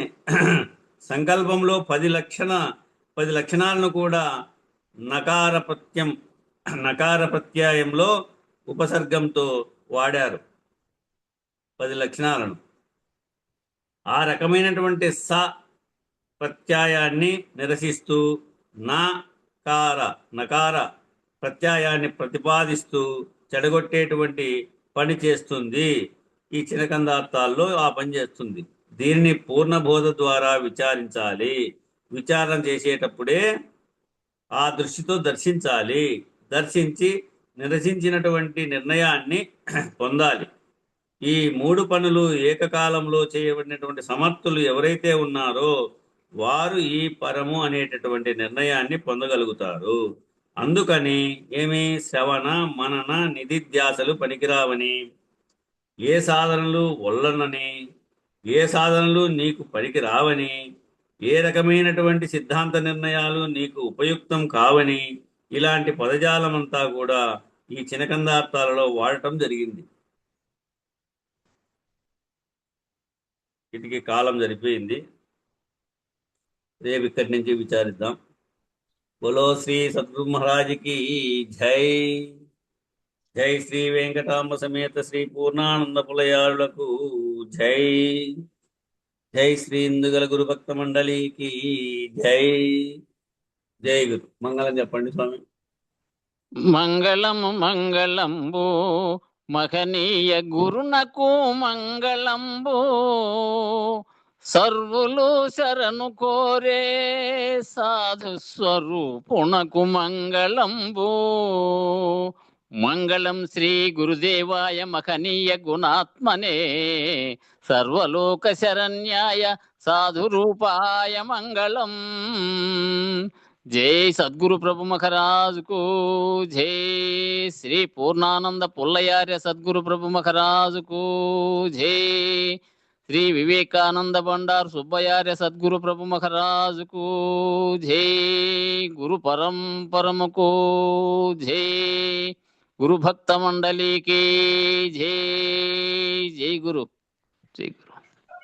సంకల్పంలో 10 లక్షణాలను కూడా నకార ప్రత్యయంలో ఉపసర్గంతో వాడారు. 10 లక్షణాలను. ఆ రకమైనటువంటి ప్రత్యయాన్ని నిరసిస్తూ నకార ప్రత్యయాన్ని ప్రతిపాదిస్తూ చెడగొట్టేటువంటి పని చేస్తుంది. ఈ చినకందార్థాల్లో ఆ పని చేస్తుంది. దీనిని పూర్ణబోధ ద్వారా విచారించాలి. విచారణ చేసేటప్పుడే ఆ దృష్టితో దర్శించాలి. దర్శించి నిరసించినటువంటి నిర్ణయాన్ని పొందాలి. ఈ 3 పనులు ఏకకాలంలో చేయబడినటువంటి సమర్థులు ఎవరైతే ఉన్నారో వారు ఈ పరము అనేటటువంటి నిర్ణయాన్ని పొందగలుగుతారు. అందుకని శ్రవణ మనన నిధిధ్యాసలు పనికిరావని, ఏ సాధనలు వల్లనని, ఏ సాధనలు నీకు పనికి రావని, ఏ రకమైనటువంటి సిద్ధాంత నిర్ణయాలు నీకు ఉపయుక్తం కావని ఇలాంటి పదజాలమంతా కూడా ఈ చినకందార్థాలలో వాడటం జరిగింది. వీటికి కాలం సరిపోయింది. రేపు ఇక్కడి నుంచి విచారిద్దాం. బోలో శ్రీ సద్గురు మహారాజుకి జై. జై శ్రీ వెంకటాంబ సమేత శ్రీ పూర్ణానంద పులయారులకు జై. జై శ్రీ ఇందుగల గురు భక్త మండలికి జై. జై గురు. మంగళం చెప్పండి స్వామి. మంగళము మంగళంబు మహనీయ గురునకు మంగళంబు, సర్వులు శరణు కోరే సాధు స్వరూపునకు మంగళంబు. మంగళం శ్రీ గురుదేవాయ మహనీయ గుణాత్మనే, సర్వలోక శరణ్యాయ సాధు రూపాయ మంగళం. జై సద్గురు ప్రభు మహారాజుకు జై. శ్రీ పూర్ణానంద పుల్లయార్య సద్గురు ప్రభు మహారాజుకు జై. శ్రీ వివేకానంద బండారు సుబ్బయార్య సద్గురు ప్రభు మహారాజుకు జై. గురు పరంపరముకు జై. గురు భక్త మండలికి జై. జై గురు. జై గురు.